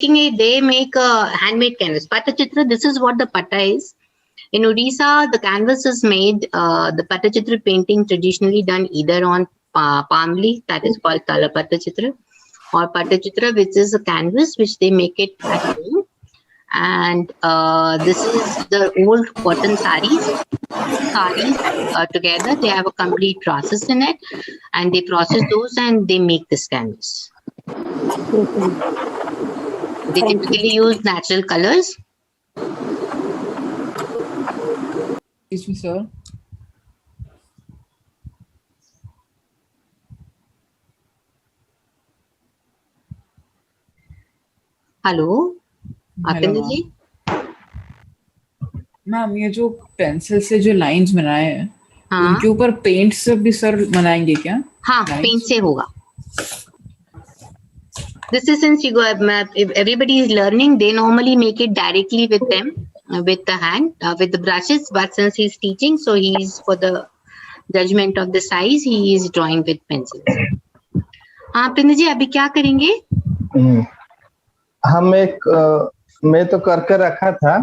they make a handmade canvas. Patachitra, this is what the patta is. In Odisha, the canvas is made, the Patachitra painting traditionally done either on palm leaf, that is called Tala Patachitra, or Patachitra, which is a canvas which they make it at home. And this is the old cotton saris. Saris together, they have a complete process in it, and they process those and they make this canvas. They typically use natural colors. Excuse me, sir. Hello, Apinda ji. Ma'am ये जो pencil से जो lines बनाए हैं, हाँ, उनके ऊपर paint से भी सर बनाएंगे क्या? हाँ, पेंट से होगा. This is since you go, if everybody is learning, they normally make it directly with them, with the hand, with the brushes. But since he's teaching, so he's for the judgment of the size, he is drawing with pencils. हाँ, पिंदर जी अभी क्या करेंगे? हम मैं तो करके रखा था.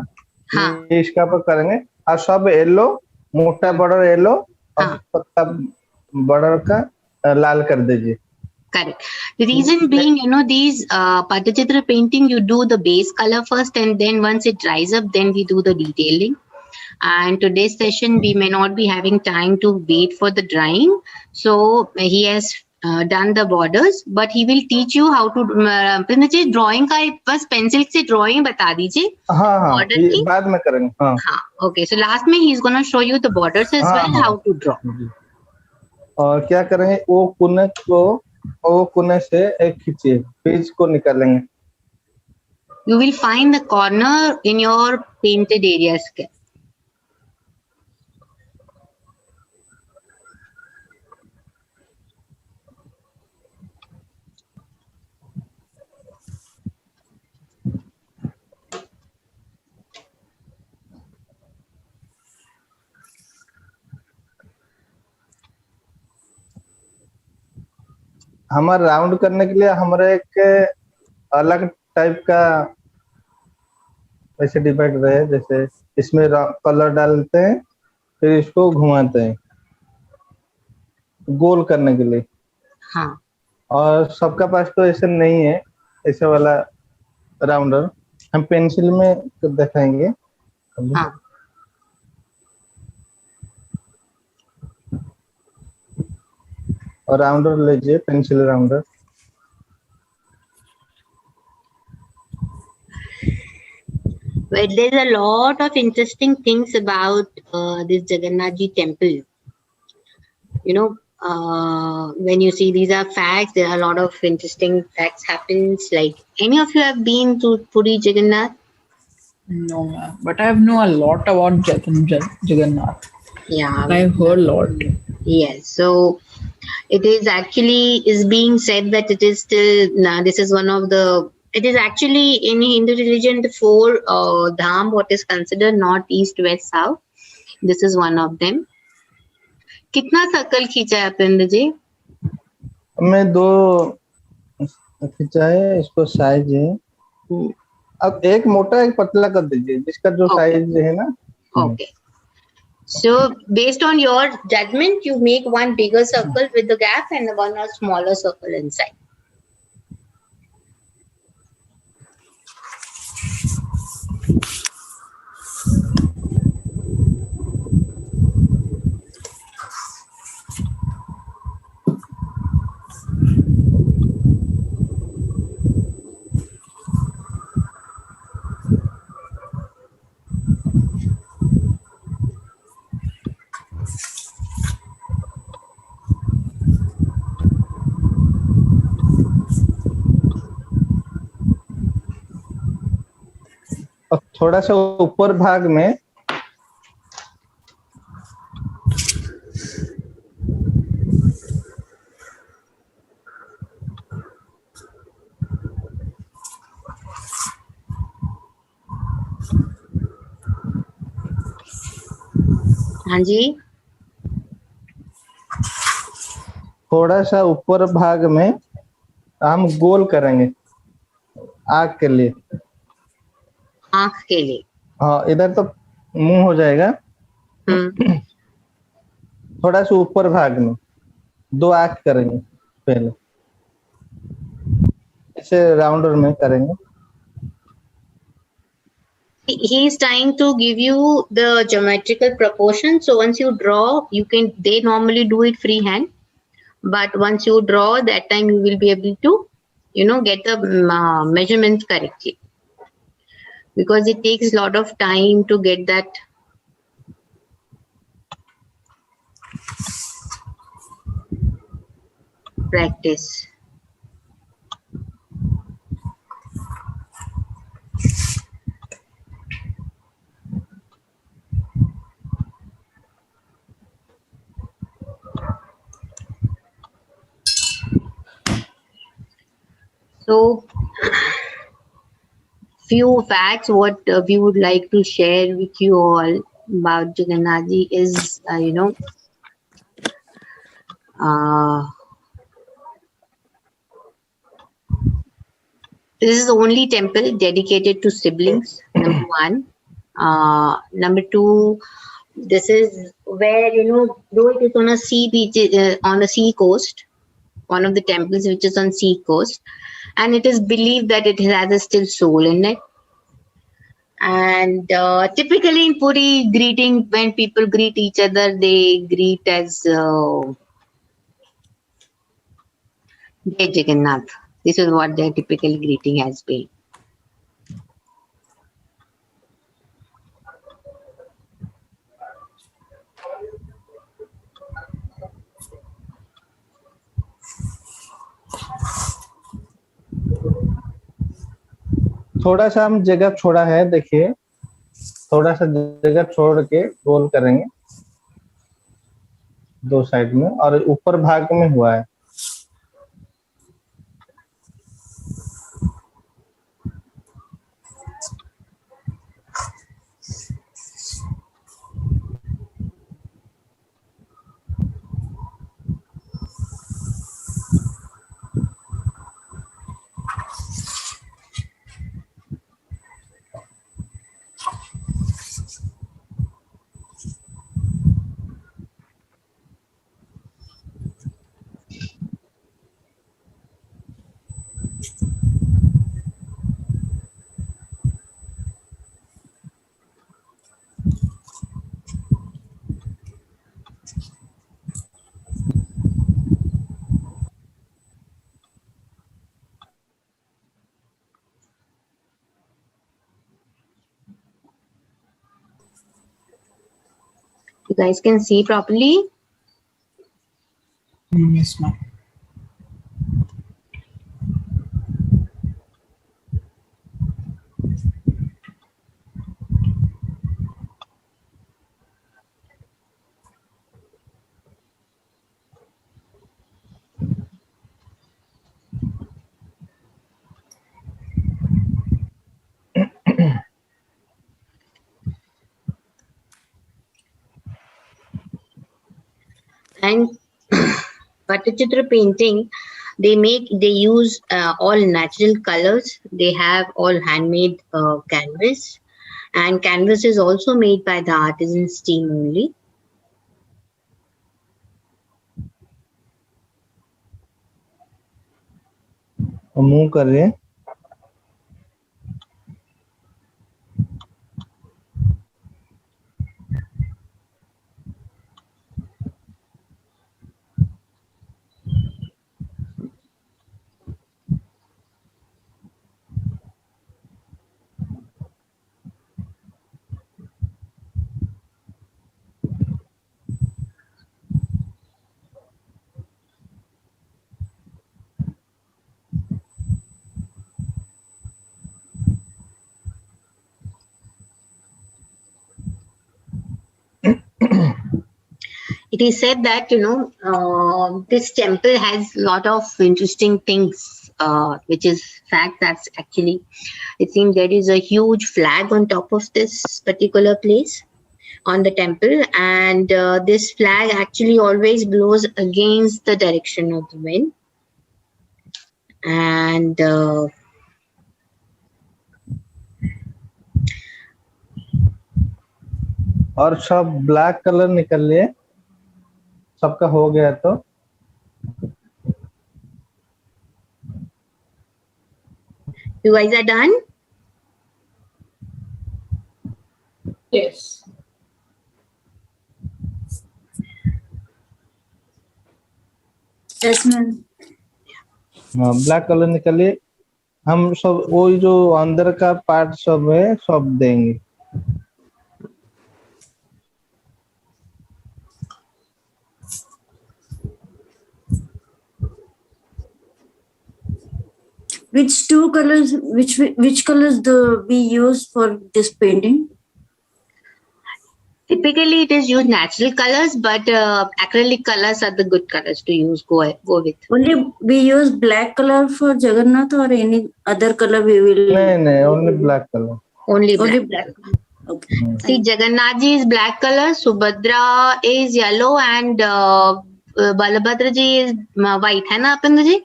हाँ. इसका पर करेंगे और सब येलो, मोटा बॉर्डर येलो और पत्ता बॉर्डर का लाल कर दीजिए. Correct. The reason being, these Patachitra painting, you do the base color first, and then once it dries up, then we do the detailing. And today's session, we may not be having time to wait for the drying. So he has done the borders, but he will teach you how to. Drawing का बस pencil से drawing बता दीजिए. हाँ, ये बाद में करेंगे. हाँ. Okay. So last में he's gonna show you the borders as well, how to draw. और क्या करेंगे? वो कोने से एक खींचिए, पेज को निकालेंगे. You will find the corner in your painted areas. हमारा राउंड करने के लिए हमारा एक अलग टाइप का ऐसे डिवाइड रहे, जैसे इसमें कलर डालते हैं, फिर इसको घुमाते हैं गोल करने के लिए. हाँ. और सबका पास तो ऐसे नहीं है, ऐसे वाला राउंडर. हम पेंसिल में दिखाएंगे. हाँ. और राउंडर लीजिए, pencil rounder. Well, there's a lot of interesting things about this Jagannath Ji temple. When you see these are facts, there are a lot of interesting facts happens. Like, any of you have been to Puri Jagannath? No, ma'am. But I know a lot about Jagannath. Yeah. I've heard a lot. Yes. So it is actually being said that it is still, this is one of the, it is actually in Hindu religion, the four dham, what is considered north, east, west, south. This is one of them. कितना circle खींचा है अपिंदर जी? मैं 2 खींचा है, इसको size है. अब एक मोटा एक पतला कर दीजिए, जिसका जो साइज है ना. Okay. So based on your judgment, you make one bigger circle with the gap and one smaller circle inside. अब थोड़ा सा ऊपर भाग में हाँ जी, थोड़ा सा ऊपर भाग में हम गोल करेंगे. आँख के लिए। आंख के लिए। हाँ, इधर तो मुंह हो जाएगा, हम्म। थोड़ा सा ऊपर भाग में 2 आँख करेंगे पहले, ऐसे राउंडर में करेंगे। He is trying to give you the geometrical proportion. So once you draw, they normally do it freehand. But once you draw, that time you will be able to, get the measurements correctly. Because it takes a lot of time to get that practice. So, few facts what we would like to share with you all about Jagannath Ji is, this is the only temple dedicated to siblings, number one. Number two, this is where, though it is on a sea beach, on a sea coast, one of the temples which is on sea coast, and it is believed that it has a still soul in it. And typically in Puri, greeting, when people greet each other, they greet as Jai Jagannath. This is what their typical greeting has been. थोड़ा सा हम जगह छोड़ा है, देखिए थोड़ा सा जगह छोड़ के गोल करेंगे 2 साइड में, और ऊपर भाग में हुआ है। You guys can see properly. Yes, ma'am. And Pattachitra painting, they use all natural colors. They have all handmade canvas, and canvas is also made by the artisans team only. Move कर रहे हैं। It is said that this temple has a lot of interesting things, which is fact. That's actually, it seems there is a huge flag on top of this particular place on the temple, and this flag actually always blows against the direction of the wind. And और सब black colour निकल लिए, सबका हो गया तो You guys are done? Yes. Yes, ma'am. Black colour निकलिए, हम सब वो जो अंदर का पार्ट सब है सब देंगे। Which two colors? Which colors we use for this painting? Typically, it is used natural colors, but acrylic colors are the good colors to use. Go with. Only we use black color for Jagannath, or any other color we will. नहीं, only black color. Only black. Only black. Okay. See, Jagannath ji is black color, Subhadra is yellow, and Balabhadra ji is white. है ना Apanda ji?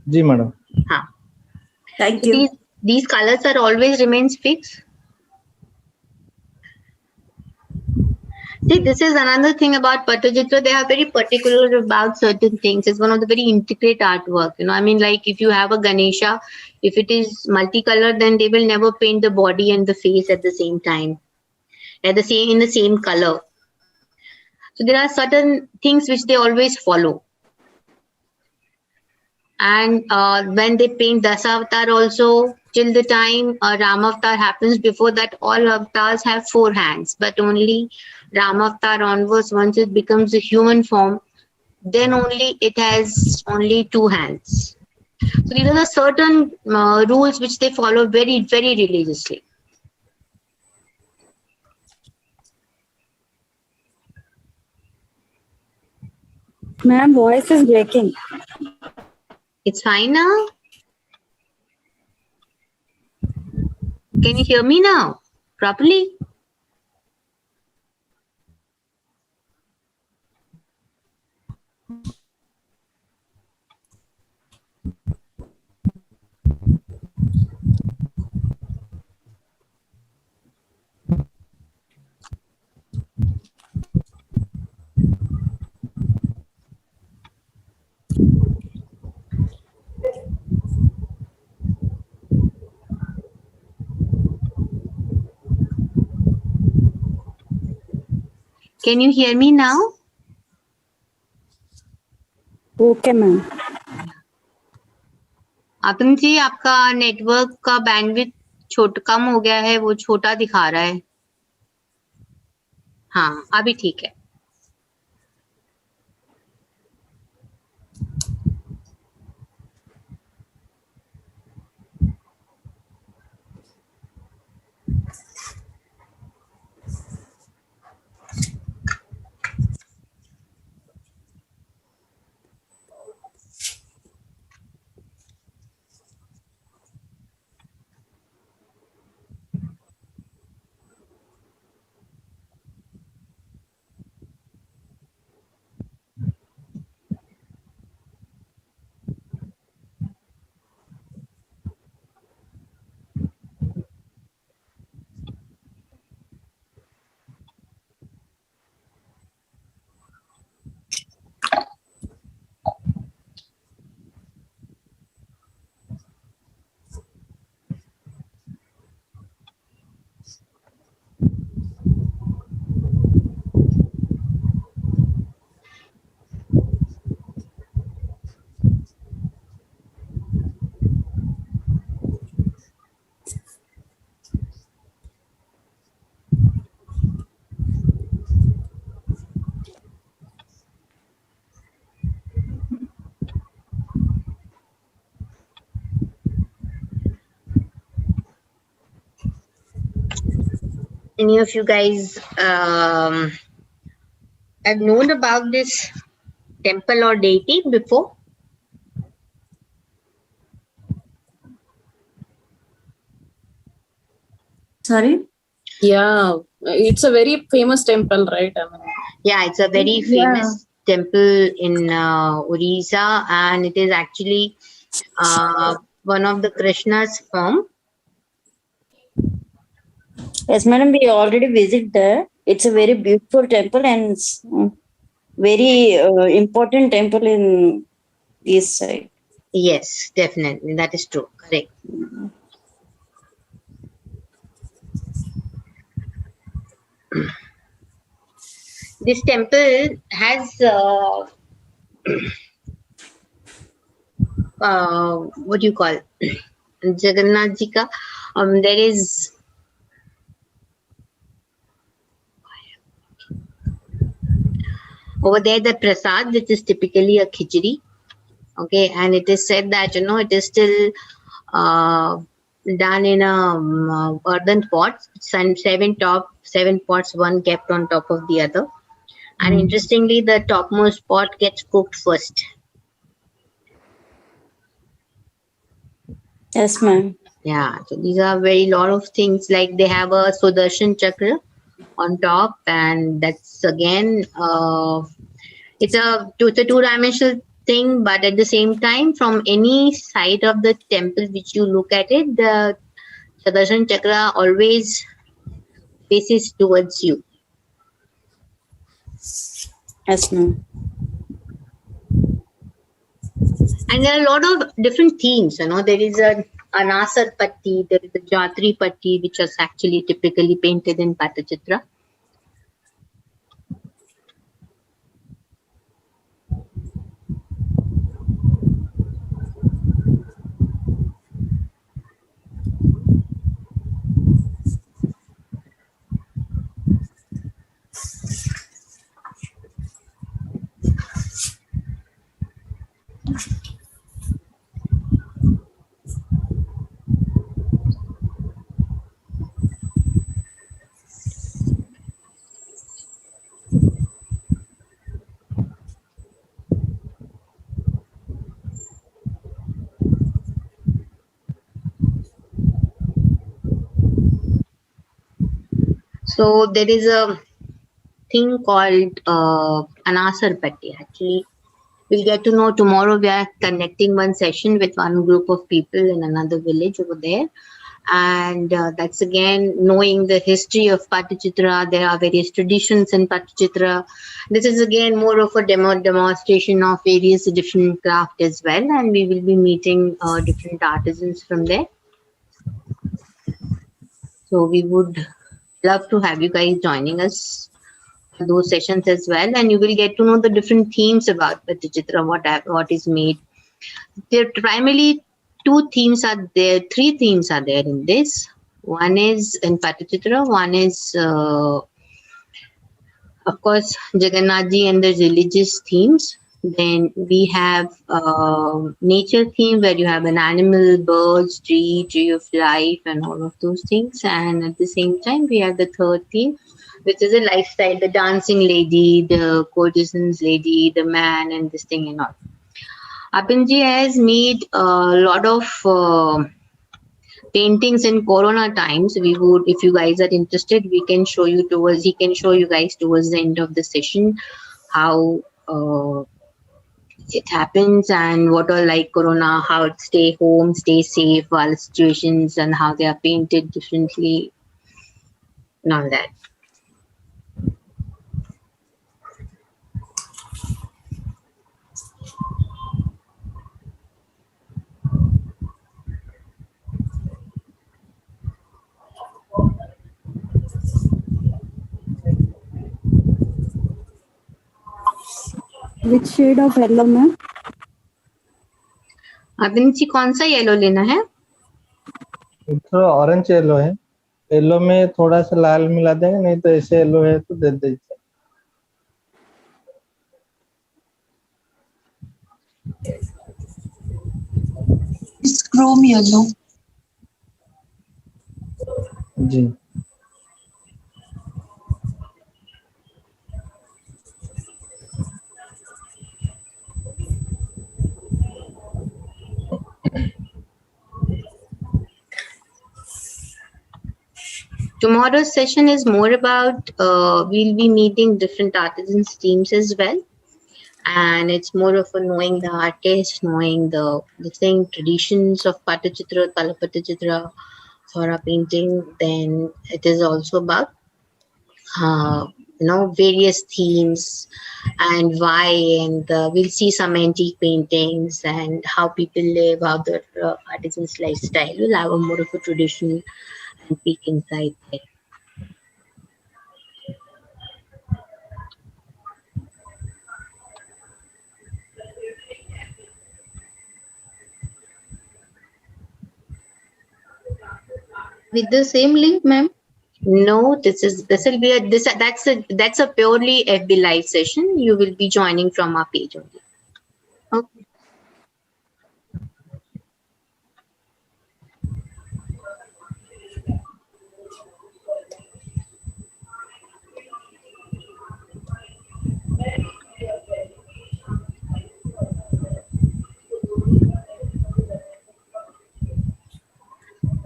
जी madam. हाँ. Thank you. These colors are always remains fixed. See, this is another thing about Pattachitra. They are very particular about certain things. It's one of the very intricate artwork. You know, I mean, like if you have a Ganesha, if it is multicolored, then they will never paint the body and the face at the same time, in the same color. So there are certain things which they always follow. And when they paint Dasavatar also, till the time Ramavatar happens, before that all avatars have 4 hands, but only Ramavatar onwards, once it becomes a human form, then only it has only 2 hands. So these are the certain rules which they follow very, very religiously. Ma'am, voice is breaking. It's fine now? Can you hear me now properly? Can you hear me now? Okay, ma'am. आतम जी, आपका network का bandwidth कम हो गया है, वो छोटा दिखा रहा है। हाँ, अभी ठीक है। Any of you guys have known about this temple or deity before? Sorry? Yeah, it's a very famous temple, right? I mean, Yeah, it's a very famous temple in Orissa, and it is actually one of the Krishna's form. Yes, madam, we already visit there. It's a very beautiful temple and very important temple in east side. Yes, definitely. That is true. Correct. This temple has what do you call Jagannath Ji ka. There is over there the prasad, which is typically a khichdi. Okay, and it is said that it is still done in a earthen pots, seven pots, one kept on top of the other. And interestingly, the topmost pot gets cooked first. Yes, ma'am. Yeah, so these are very lot of things, like they have a Sudarshan Chakra on top, and that's again it's a two-dimensional thing, but at the same time, from any side of the temple which you look at it, the Sudarshan Chakra always faces towards you. Yes, ma'am. And there are a lot of different themes. There is a Anasar Patti, there is a Jatri Patti, which is actually typically painted in Patachitra. So there is a thing called Anasar Patti. Actually, we'll get to know tomorrow. We are connecting one session with one group of people in another village over there. And that's again knowing the history of Patachitra. There are various traditions in Patachitra. This is again more of a demonstration of various different craft as well. And we will be meeting different artisans from there. So we would love to have you guys joining us for those sessions as well, and you will get to know the different themes about Patachitra, what is made. There primarily three themes are there in this. One is in Patachitra, one is of course Jagannath Ji and the religious themes. Then we have nature theme, where you have an animal, birds, tree of life, and all of those things. And at the same time, we have the third theme, which is a lifestyle, the dancing lady, the courtesan's lady, the man, and this thing and all. Apinji has made a lot of paintings in Corona times. We would, if you guys are interested, he can show you guys towards the end of the session how it happens and what are like Corona, how to stay home, stay safe while situations, and how they are painted differently and all that. Which shade of yellow, ma'am? अभिनची कौन सा yellow लेना है? थोड़ा orange yellow है, yellow में थोड़ा सा लाल मिला देंगे, नहीं तो ऐसे येलो है तो दे दीजिए। It's chrome yellow. जी Tomorrow's session is more about we'll be meeting different artisans teams as well, and it's more of a knowing the artist, knowing the traditions of Patachitra, Kalapatachitra, for a painting. Then it is also about various themes and why, and we'll see some antique paintings and how people live, how the artisans lifestyle. We'll have a more of a traditional and peek inside there. With the same link, ma'am? No, this will be that's a purely FB live session. You will be joining from our page only. Okay.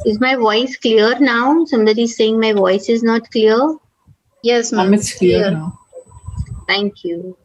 Is my voice clear now? Somebody is saying my voice is not clear. Yes, ma'am. It's clear now. Thank you.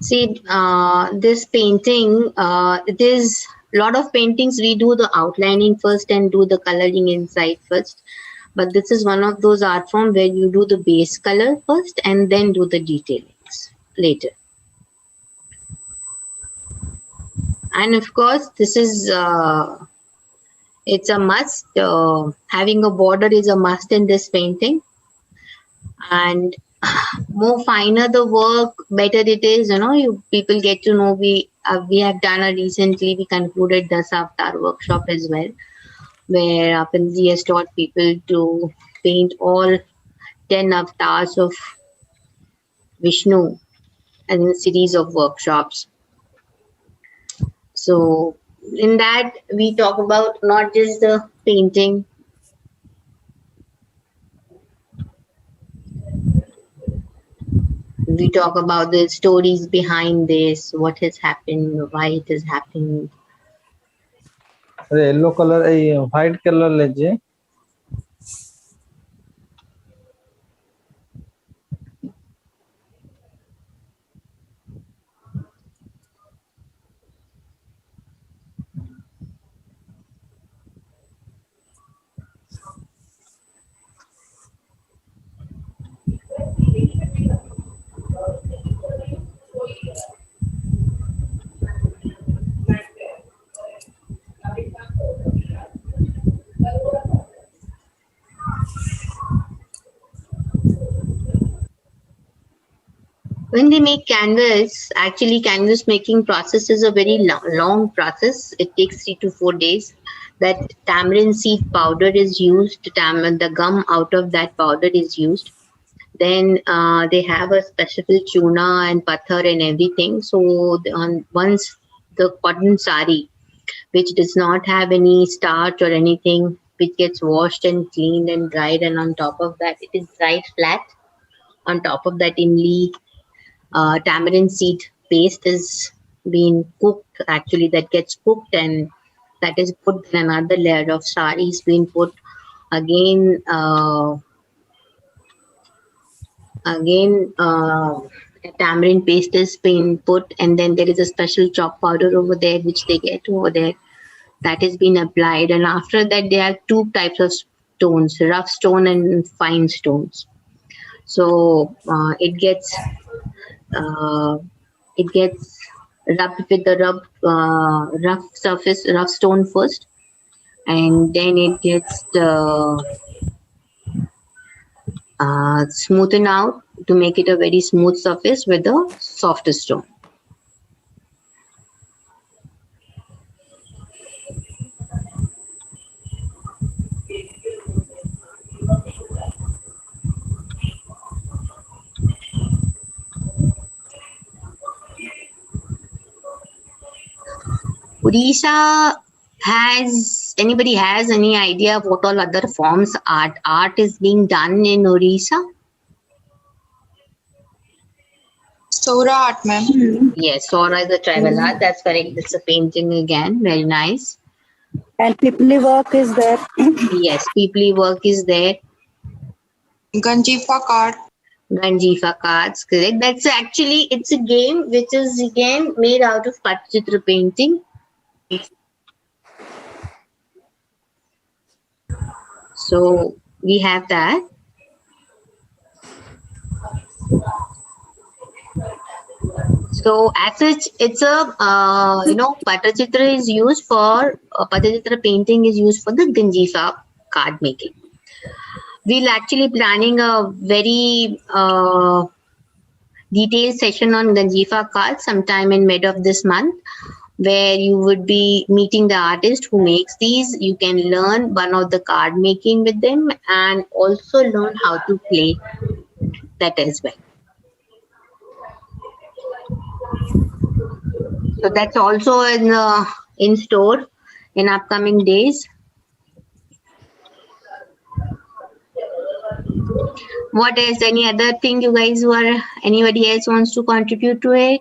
See, this painting, it is a lot of paintings. We do the outlining first and do the coloring inside first. But this is one of those art form where you do the base color first and then do the detailings later. And of course, this is it's a must. Having a border is a must in this painting. And more finer the work, better it is. People get to know. We have done a recently. We concluded the Avatar workshop as well, where Panji has taught people to paint all 10 avatars of Vishnu and a series of workshops. So in that we talk about not just the painting. We talk about the stories behind this, what has happened, why it has happened. Yellow colour white colour लीजिए. When they make canvas, actually canvas making process is a very long process. It takes 3 to 4 days. That tamarind seed powder is used. The gum out of that powder is used. Then they have a special chuna and pathar and everything. So once the cotton sari, which does not have any starch or anything, which gets washed and cleaned and dried, and on top of that, it is dried flat. On top of that, imli, tamarind seed paste is being cooked. Actually, that gets cooked and that is put in another layer of sari is being put again. Tamarind paste is being put, and then there is a special chalk powder over there which they get over there. That has been applied, and after that they have 2 types of stones: rough stone and fine stones. So it gets rubbed with the rough stone first, and then it gets smoothened out to make it a very smooth surface with a softer stone. Odisha Has anybody has any idea of what all other forms art is being done in Odisha? Sora art, ma'am. Yes, Sora is a tribal art. That's correct. It's a painting again. Very nice. And Pipli work is there. Yes, Peoply work is there. Ganjifa card. Ganjifa cards, correct. That's actually, it's a game which is again made out of Patchitra painting. So we have that. So as such, it's a Patachitra is used for Patachitra painting is used for the Ganjifa card making. We'll actually planning a very detailed session on Ganjifa cards sometime in mid of this month, where you would be meeting the artist who makes these. You can learn one of the card making with them and also learn how to play that as well. So that's also in store in upcoming days. What is any other thing you guys anybody else wants to contribute to it?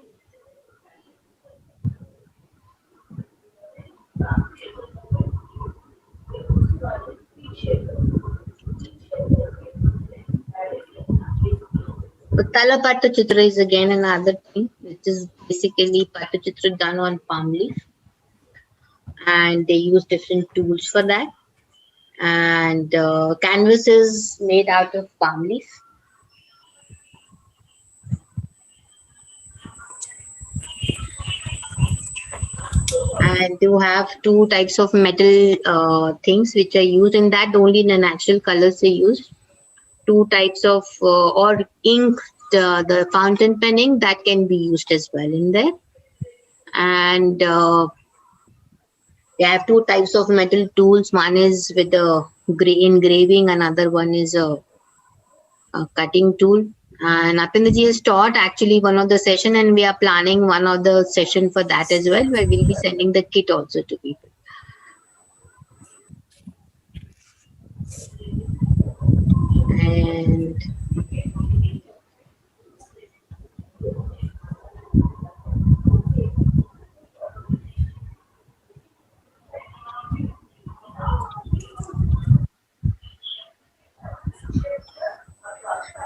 Tala Patachitra is again another thing, which is basically Patachitra done on palm leaf, and they use different tools for that. And canvas is made out of palm leaf. And you have two types of metal things which are used in that. Only the natural colors are used. Two types of or ink, the fountain penning that can be used as well in there. And you have two types of metal tools. One is with the engraving, another one is a cutting tool. And Apindaji has taught actually one of the session, and we are planning one of the session for that as well, where we'll be sending the kit also to people. And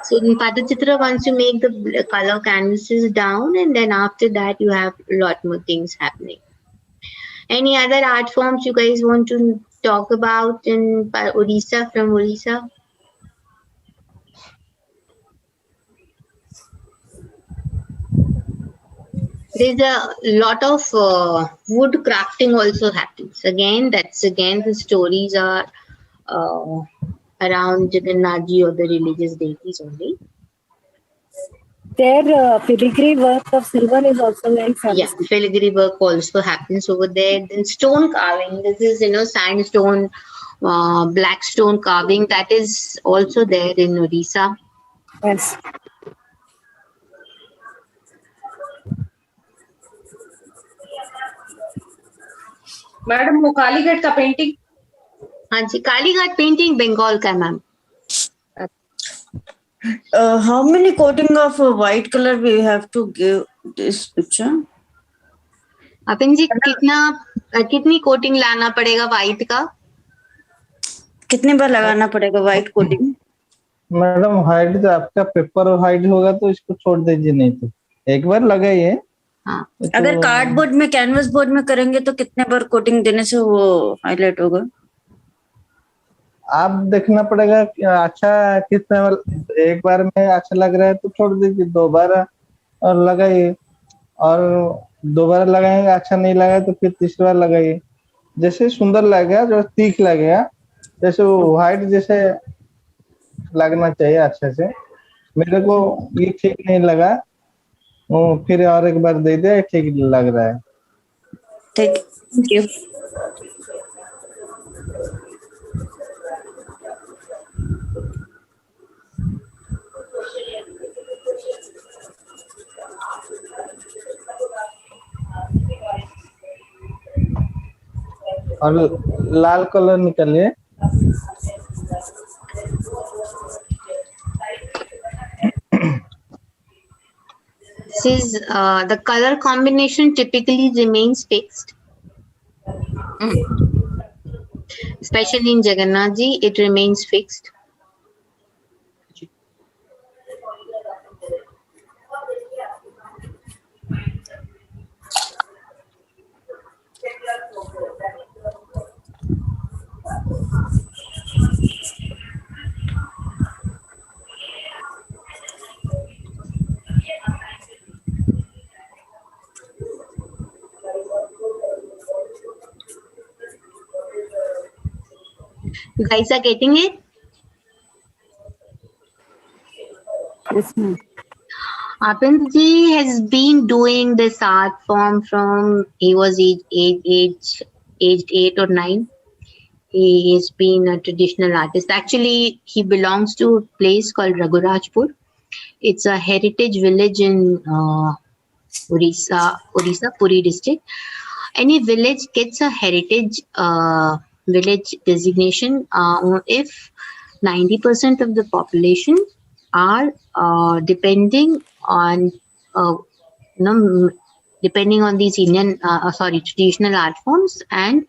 so in Patachitra, once you make the color canvases down, and then after that you have a lot more things happening. Any other art forms you guys want to talk about in Odisha, from Odisha? There's a lot of wood crafting also happens. Again, the stories are around Jagannathji or the religious deities only. Their filigree work of silver is also very famous. Yeah, filigree work also happens over there. Then stone carving. This is sandstone, black stone carving. That is also there in Odisha. Yes. Madam वो कालीघाट का painting हाँ जी, Kalighat painting Bengal का ma'am. How many coating of white color we have to give this picture? अपन जी कितनी coating लाना पड़ेगा white का? कितने बार लगाना पड़ेगा व्हाइट कोटिंग? मैडम व्हाइट तो आपका पेपर व्हाइट होगा तो इसको छोड़ दीजिए, नहीं तो एक बार लगाइए. हाँ. अगर कार्डबोर्ड में कैनवस बोर्ड में करेंगे तो कितने बार कोटिंग देने से वो हाईलाइट होगा? आप देखना पड़ेगा कि अच्छा कितना, एक बार में अच्छा लग रहा है तो छोड़ दीजिए, दो बार और लगाइए, और दो बार लगाएंगे अच्छा नहीं लगा तो फिर तीसरी बार लगाइए. जैसे सुंदर लगेगा, जो तीख लगेगा, जैसे वो व्हाइट जैसे लगना चाहिए अच्छे से. मेरे को ये ठीक नहीं लगा, फिर और एक बार दे दे, ठीक लग रहा है. Thank you. और लाल कलर निकलिए। This is the color combination typically remains fixed. Especially in Jagannath Ji, it remains fixed. You guys are getting it? Yes, ma'am. Apinji has been doing this art form from he was aged 8 or 9. He has been a traditional artist. Actually, he belongs to a place called Raghurajpur. It's a heritage village in Orissa, Puri district. Any village gets a heritage village designation if 90% of the population are depending on depending on these traditional art forms, and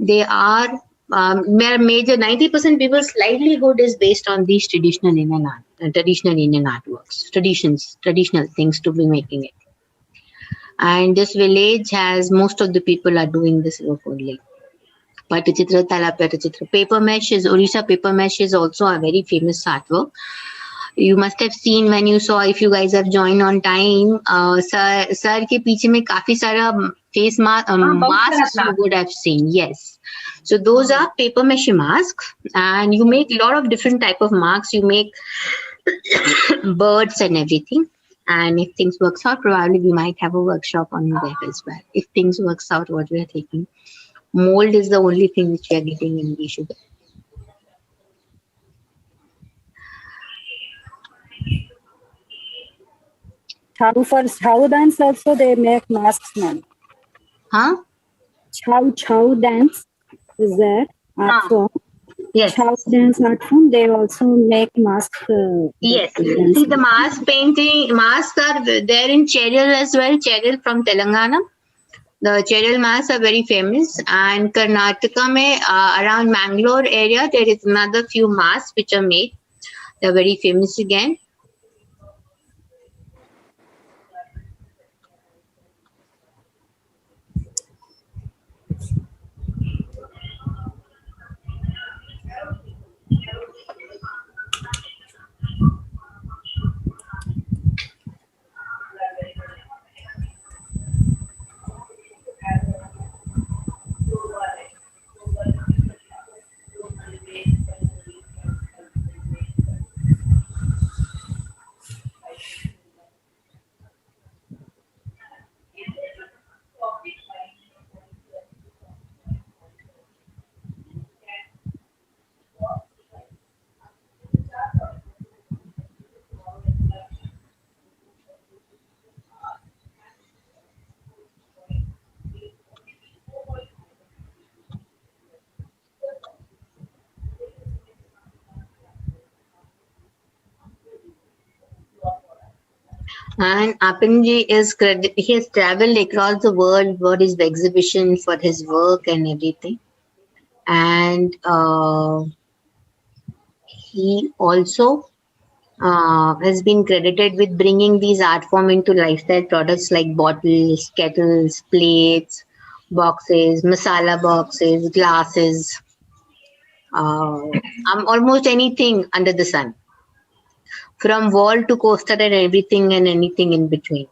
they are major 90% people's livelihood is based on these traditional Indian artworks, traditional things to be making it. And this village has most of the people are doing this work only. Patachitra, Tala Patachitra. Paper mesh is Orissa paper mesh is also a very famous artwork. You must have seen when you saw, if you guys have joined on time, sir ke piche mein kafi sara face masks you would have seen. Yes. So those are paper mesh masks, and you make a lot of different type of marks. You make birds and everything. And if things works out, probably we might have a workshop on that as well. If things works out, what we are taking. Mold is the only thing which we are getting in the sugar. Chow dance also they make masks, ma'am. Huh? Chow dance is there art form. Yes. Chow dance art form. They also make masks. Yes. See, the mask painting masks are there in Cheryl as well. Cheryl from Telangana. The Cheryl masks are very famous. And Karnataka mein, around Mangalore area, there is another few masks which are made. They are very famous again. And Apinji he has traveled across the world for his exhibition, for his work and everything. And he also has been credited with bringing these art form into lifestyle products like bottles, kettles, plates, boxes, masala boxes, glasses, almost anything under the sun. From wall to coaster and everything and anything in between.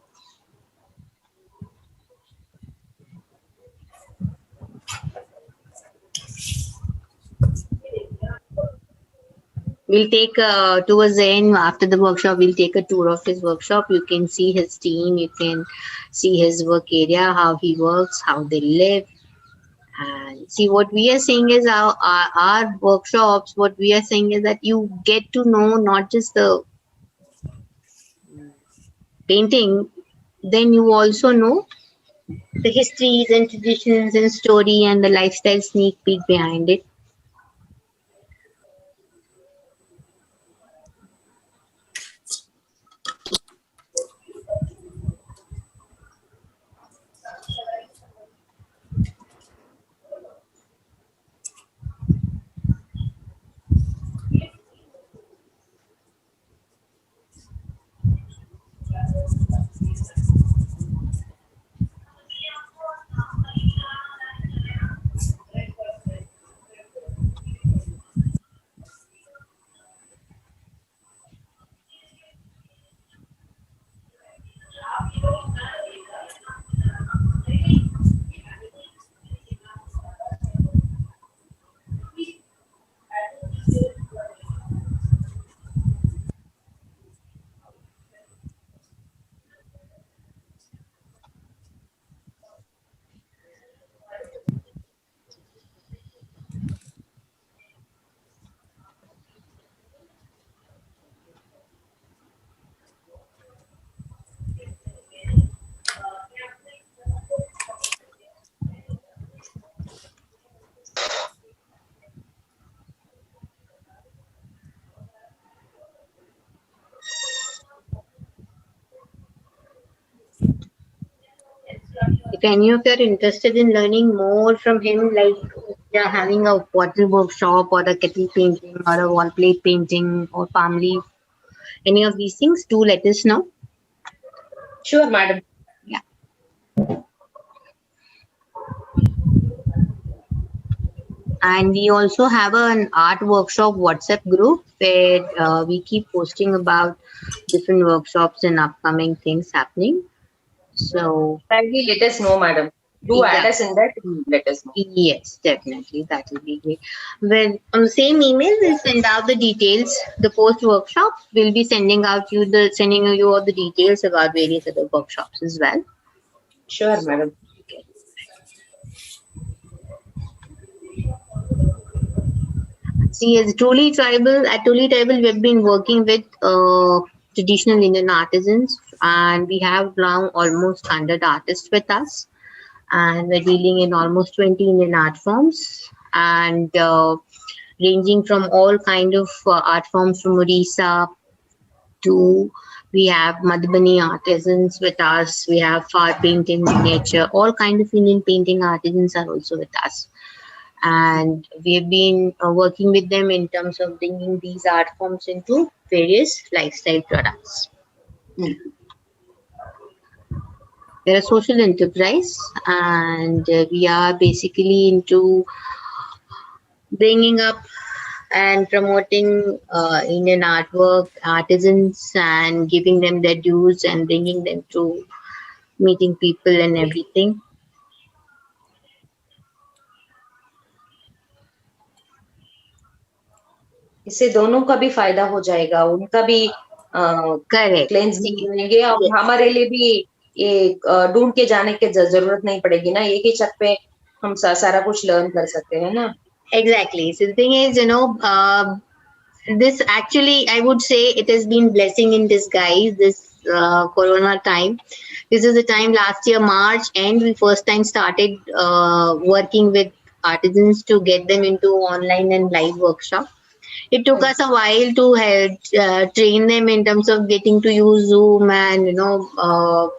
We'll take towards the end after the workshop, we'll take a tour of his workshop. You can see his team, you can see his work area, how he works, how they live. And see, what we are saying is our workshops, what we are saying is that you get to know not just the painting, then you also know the histories and traditions and story and the lifestyle sneak peek behind it. If any of you are interested in learning more from him, like you're having a pottery workshop or a kettle painting or a wall plate painting or palm leaf, any of these things, do let us know. Sure, madam. Yeah. And we also have an art workshop WhatsApp group where we keep posting about different workshops and upcoming things happening. So Kindly let us know, madam. Do add yeah. us in that. Let us know. Yes, definitely. That will be great. Well, on the same email, we'll send out the details. The post workshops, we'll be sending you all the details about various other workshops as well. Sure, madam. See, as Truly Tribal, at Truly Tribal, we've been working with traditional Indian artisans, and we have now almost 100 artists with us, and we're dealing in almost 20 Indian art forms, and ranging from all kind of art forms from Odisha to we have Madhubani artisans with us, we have far painting, miniature, all kind of Indian painting artisans are also with us. And we have been working with them in terms of bringing these art forms into various lifestyle products. We're a social enterprise, and we are basically into bringing up and promoting Indian artwork, artisans, and giving them their dues and bringing them to meeting people and everything. इससे दोनों का भी फायदा हो जाएगा, उनका भी Correct. Cleansing करेंगे और हमारे लिए भी ये ढूंढ के जाने की जरूरत नहीं पड़ेगी ना, एक ही छत पे हम सारा कुछ लर्न कर सकते हैं ना. Exactly. So the thing is, this actually, I would say it has been blessing in disguise, this Corona time. This is the time last year, March, and we first time started working with artisans to get them into online and live workshop. It took us a while to help train them in terms of getting to use Zoom and, or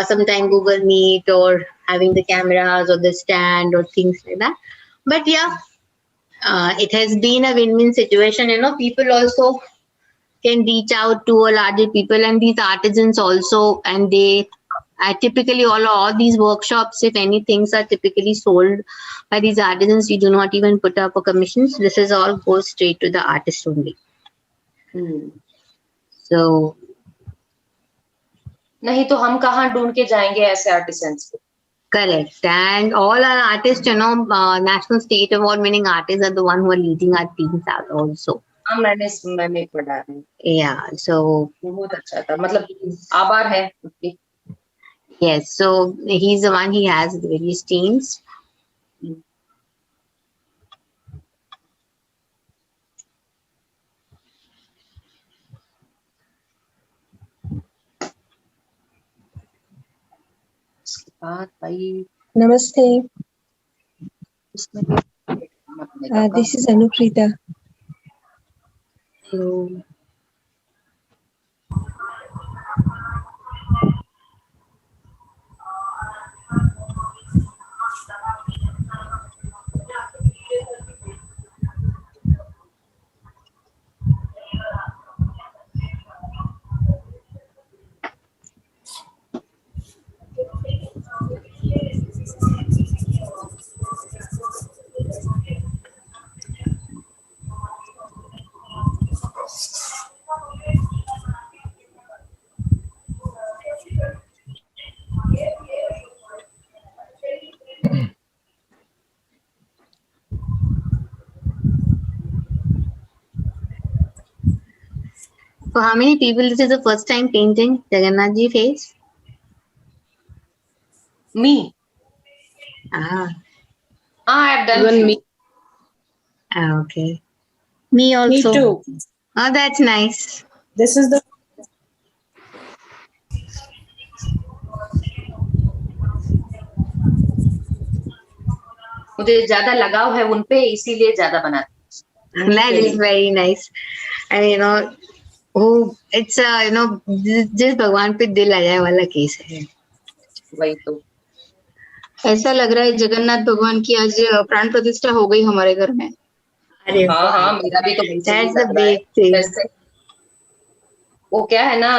sometime Google Meet or having the cameras or the stand or things like that. But yeah, it has been a win-win situation. People also can reach out to a larger people and these artisans also, and they typically all these workshops, if any things are typically sold by these artisans, we do not even put up a commissions. This is all goes straight to the artist only. So नहीं तो हम कहाँ ढूंढ के जाएंगे ऐसे artisans को. Correct. And all our artists, national state award winning artists are the one who are leading our teams out also. हाँ, मैंने पढ़ा है. Yeah, so बहुत अच्छा था, मतलब आभार है उसकी. yes, so he's the one, he has the various teams. बात भाई Namaste. उसमें भी करना पड़ेगा This is Anuprita. Hello. For how many people this is the first time painting Jagannath Ji face? Me. Ah, I have done Even few. me. okay. Me also. Me too. Oh, that's nice. This is the मुझे ज्यादा लगाव है उनपे इसीलिए ज्यादा बनाती हूँ। That is very nice. And oh, it's जिस भगवान पे दिल आ जाए वाला केस है. वही तो ऐसा लग रहा है जगन्नाथ भगवान की आज प्राण प्रतिष्ठा हो गई हमारे घर में। अरे हाँ हाँ मेरा भी तो वैसे ही that's the लग रहा है। big thing. वैसे वो क्या है ना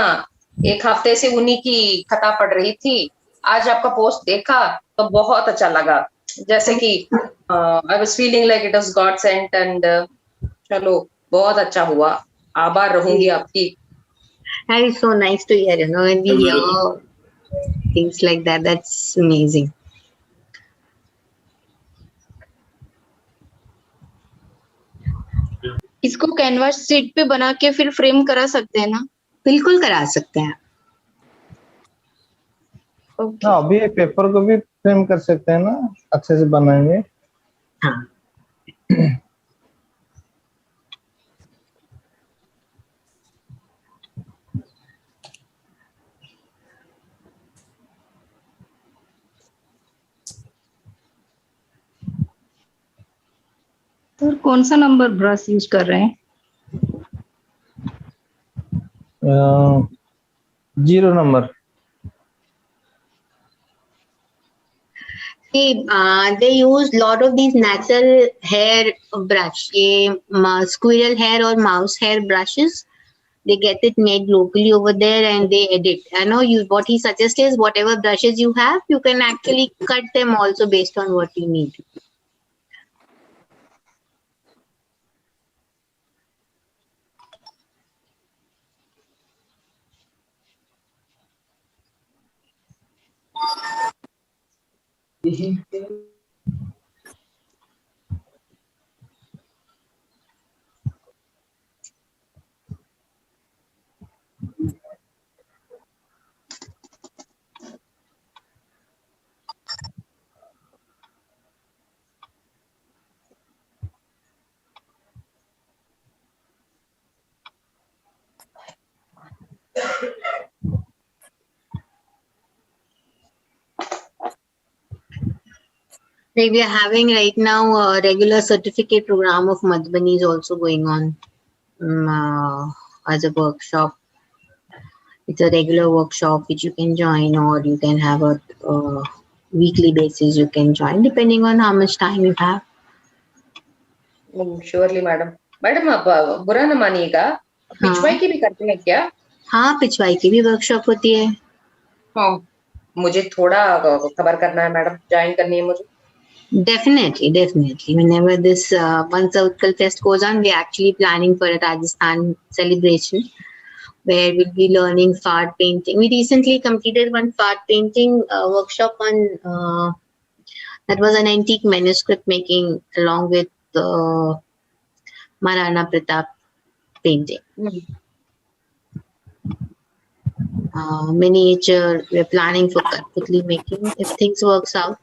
एक हफ्ते से उन्हीं की खता पड़ रही थी। आज आपका पोस्ट देखा तो बहुत अच्छा लगा जैसे कि I was feeling like it was god sent and चलो बहुत अच्छा हुआ। आभार रहूंगी आपकी। That is so nice to hear, when we hear things like that. That's amazing. इसको कैनवास शीट पे बना के फिर फ्रेम करा सकते हैं ना? बिल्कुल करा सकते हैं. ओके। हाँ अभी पेपर को भी फ्रेम कर सकते हैं ना, अच्छे से बनाएंगे। हाँ. सर कौन सा नंबर ब्रश यूज कर रहे हैं? 0 number. They use lot of these natural hair brush, ये squirrel hair or mouse hair brushes. They get it made locally over there and they edit. I know what he suggests is whatever brushes you have, you can actually cut them also based on what you need. Like we are having right now a regular certificate program of Madhubani is also going on as a workshop. It's a regular workshop which you can join, or you can have a weekly basis you can join depending on how much time you have. Surely madam. Madam आप बुरा न मानिएगा, पिछवाई की भी करते हैं क्या? हाँ, पिछवाई की भी वर्कशॉप होती है। हाँ, मुझे थोड़ा खबर करना है मैडम, ज्वाइन करनी है मुझे। Definitely. Whenever this once the Utkal Fest goes on, we're actually planning for a Rajasthan celebration where we'll be learning fart painting. We recently completed one fart painting workshop on that was an antique manuscript making along with Maharana Pratap painting. Miniature, we're planning for Kathputli making if things works out.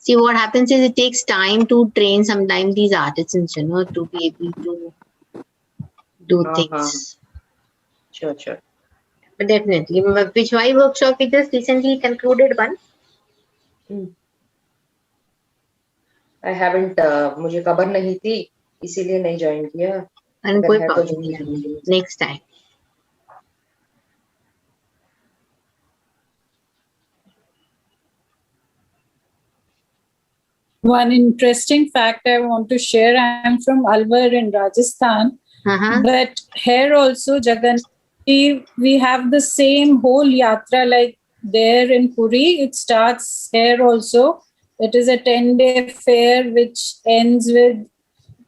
See, what happens is it takes time to train sometimes these artisans, to be able to do things. Sure. Definitely. Pichwai workshop, we just recently concluded one. I haven't, मुझे खबर नहीं थी, इसीलिए नहीं join किया. And अगर कोई है तो problem जरूर नहीं. जरूर. Next time. One interesting fact I want to share, I am from Alwar in Rajasthan, Uh-huh. but here also Jagannath, we have the same whole yatra like there in Puri. It starts here also. It is a 10-day fair which ends with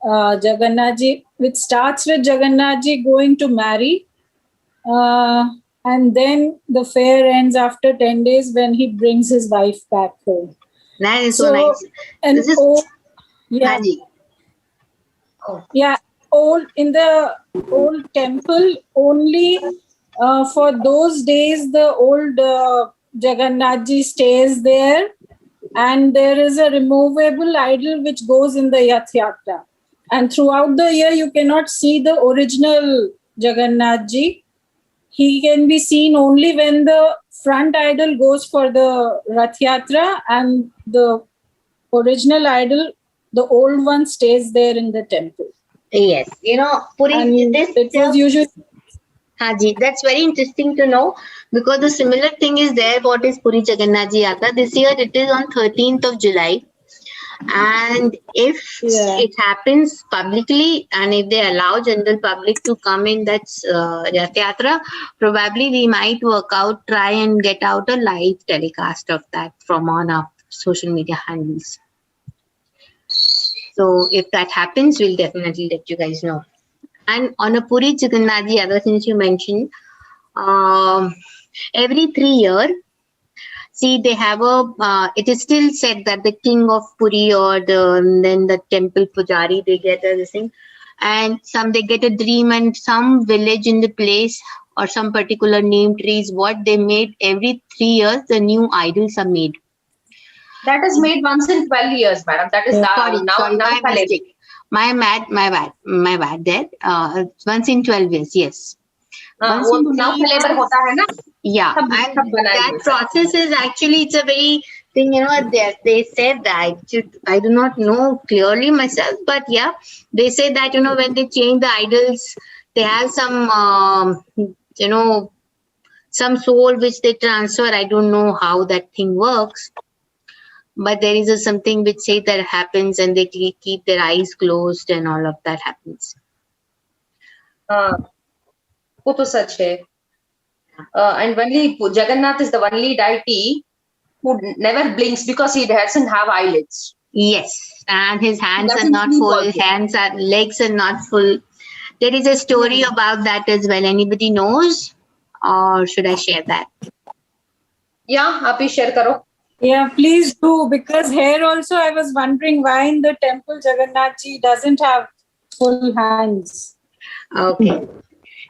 Jagannath ji, which starts with Jagannath ji going to marry. And then the fair ends after 10 days when he brings his wife back home. That is so nice. And This is yeah, Haji. yeah, old in the old temple only for those days the old Jagannath ji stays there, and there is a removable idol which goes in the Yath Yatra, and throughout the year you cannot see the original Jagannath ji. He can be seen only when the front idol goes for the Rath Yatra, and the original idol, the old one, stays there in the temple. Yes. You know, Puri, And this it was usually Haji, that's very interesting to know, because the similar thing is there. What is Puri Jagannath Ji Yatra? This year it is on 13th of July. And if it happens publicly, and if they allow general public to come in that Rath Yatra, probably we might try and get out a live telecast of that from on our social media handles. So if that happens, we'll definitely let you guys know. And on a Puri Jagannath Ji Yatra, since you mentioned, every 3 years, see, they have it is still said that the king of Puri or then the temple pujari, they get this thing, and they get a dream, and some village in the place or some particular name trees, what they made every 3 years, the new idols are made. That is made once in 12 years, madam. That is Sorry, my mistake. My bad. That once in 12 years, yes. Once in 3 years, होता है ना? yeah, and that process is actually, it's a very thing, you know, they said that, I do not know clearly myself, but yeah, they say that, you know, when they change the idols, they have some, you know, some soul which they transfer. I don't know how that thing works, but there is something which say that happens, and they keep their eyes closed and all of that happens. वो तो सच है. And only Jagannath is the only deity who never blinks because he doesn't have eyelids. Yes, and his hands are not full. His legs are not full. There is a story about that as well. Anybody knows, or should I share that? Yeah, आप ही share करो. Yeah, please do, because here also I was wondering why in the temple Jagannath Ji doesn't have full hands. Okay.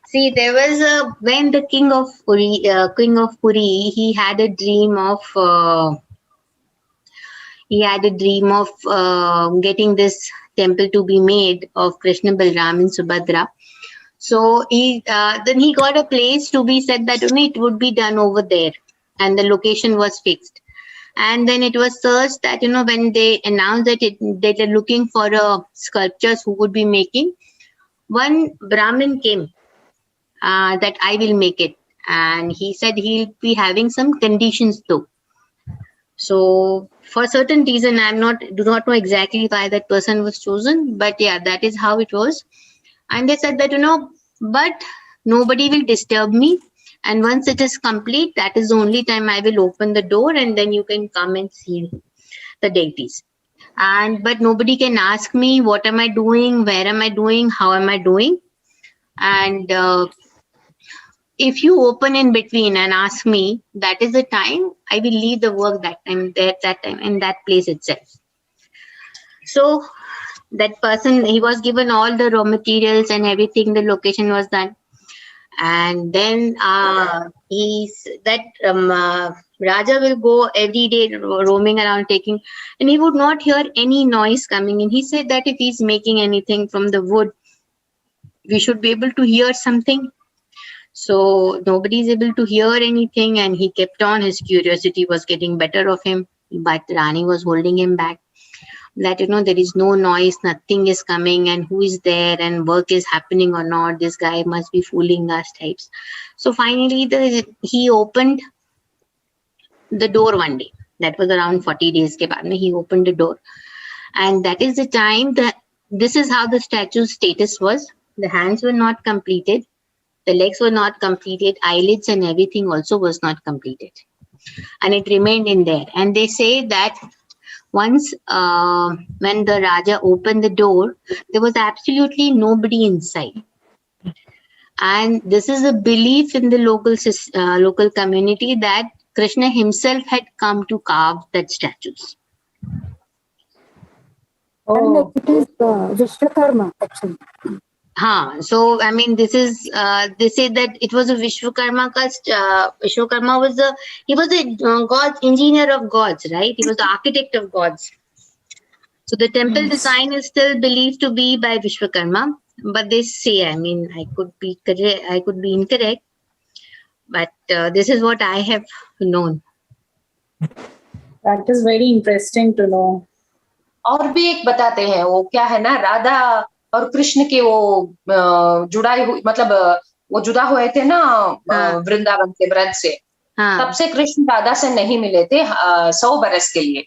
See, there was when the king of Puri, he had a dream of getting this temple to be made of Krishna, Balram, and Subhadra. So then he got a place to be said that only it would be done over there, and the location was fixed. And then it was searched that, you know, when they announced that they were looking for sculptures who would be making, one Brahmin came. That I will make it, and he said he'll be having some conditions though. So for certain reason, do not know exactly why that person was chosen, but yeah, that is how it was. And they said that, you know, but nobody will disturb me, and once it is complete, that is the only time I will open the door, and then you can come and see the deities. But nobody can ask me what am I doing, where am I doing, how am I doing. And if you open in between and ask me, that is the time I will leave the work that time, in that place itself. So that person, he was given all the raw materials and everything, the location was done. And then Raja will go every day roaming around taking, and he would not hear any noise coming in. He said that if he's making anything from the wood, we should be able to hear something. So nobody is able to hear anything, and he kept on. His curiosity was getting better of him, but Rani was holding him back. That there is no noise, nothing is coming, and who is there, and work is happening or not. This guy must be fooling us, types. So finally, he opened the door one day. That was around 40 days ke baad mein he opened the door, and that is the time that this is how the statue's status was. The hands were not completed, the legs were not completed, eyelids and everything also was not completed, and it remained in there. And they say that once when the Raja opened the door, there was absolutely nobody inside. And this is a belief in the local community that Krishna himself had come to carve that statues. And it is Vishwakarma actually. So I mean, this is they say that it was a Vishwakarma. Vishwakarma was he was a god, engineer of gods, right? He was the architect of gods. So the temple design is still believed to be by Vishwakarma, but they say, I mean, I could be correct, I could be incorrect, but this is what I have known. That is very interesting to know. और भी एक बताते हैं, वो क्या है ना, राधा और कृष्ण के वो जुड़ाई हुई, मतलब वो जुदा हुए थे ना वृंदावन के ब्रज से, तब से कृष्ण राधा से नहीं मिले थे 100 बरस के लिए.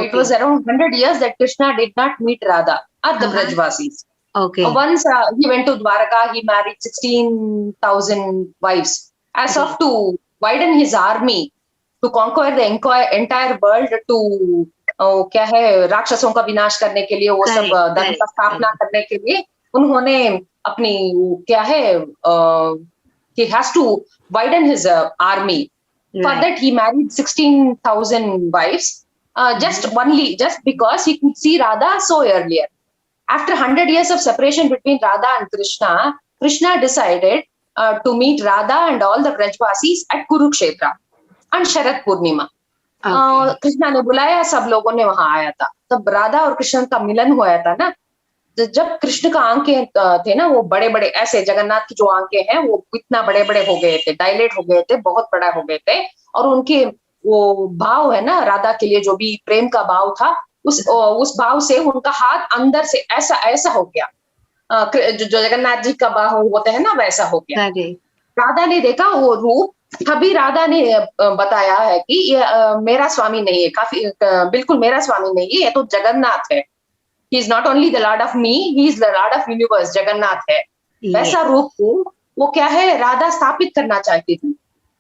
It was around 100 years that Krishna did not meet Radha at the Brajvasis. Once he went to Dwaraka, he married 16,000 wives as of to widen his army to conquer the entire world, to क्या है, राक्षसों का विनाश करने के लिए, वो सब धर्म का स्थापना करने के लिए उन्होंने अपनी क्या है, he has to widen his army. For that he married 16,000 wives, just because he could see Radha so earlier. After 100 years of separation between Radha and Krishna, Krishna decided to meet Radha and all the Brajvasis at Kurukshetra on Sharad Purnima. Krishna ने बुलाया, सब लोगों ने वहां आया था, तब राधा और कृष्ण का मिलन हुआ था ना. जब कृष्ण का आंखें थे ना, वो बड़े बड़े, ऐसे जगन्नाथ की जो आंखें हैं वो इतना बड़े बड़े हो गए थे, डायलेट हो गए थे, बहुत बड़ा हो गए थे, और उनके वो भाव है ना, राधा के लिए जो भी प्रेम का भाव था, उस भाव से उनका हाथ अंदर से ऐसा ऐसा हो गया, जो जगन्नाथ जी का भाव होते हैं ना, वैसा हो गया. राधा ने देखा वो रूप, तभी राधा ने बताया है कि ये मेरा स्वामी नहीं है, बिल्कुल मेरा स्वामी नहीं है, ये तो जगन्नाथ है. He is not only the Lord of me, he is the Lord of universe. Jagannath है. वैसा रूप को वो क्या है, राधा स्थापित करना चाहती थी.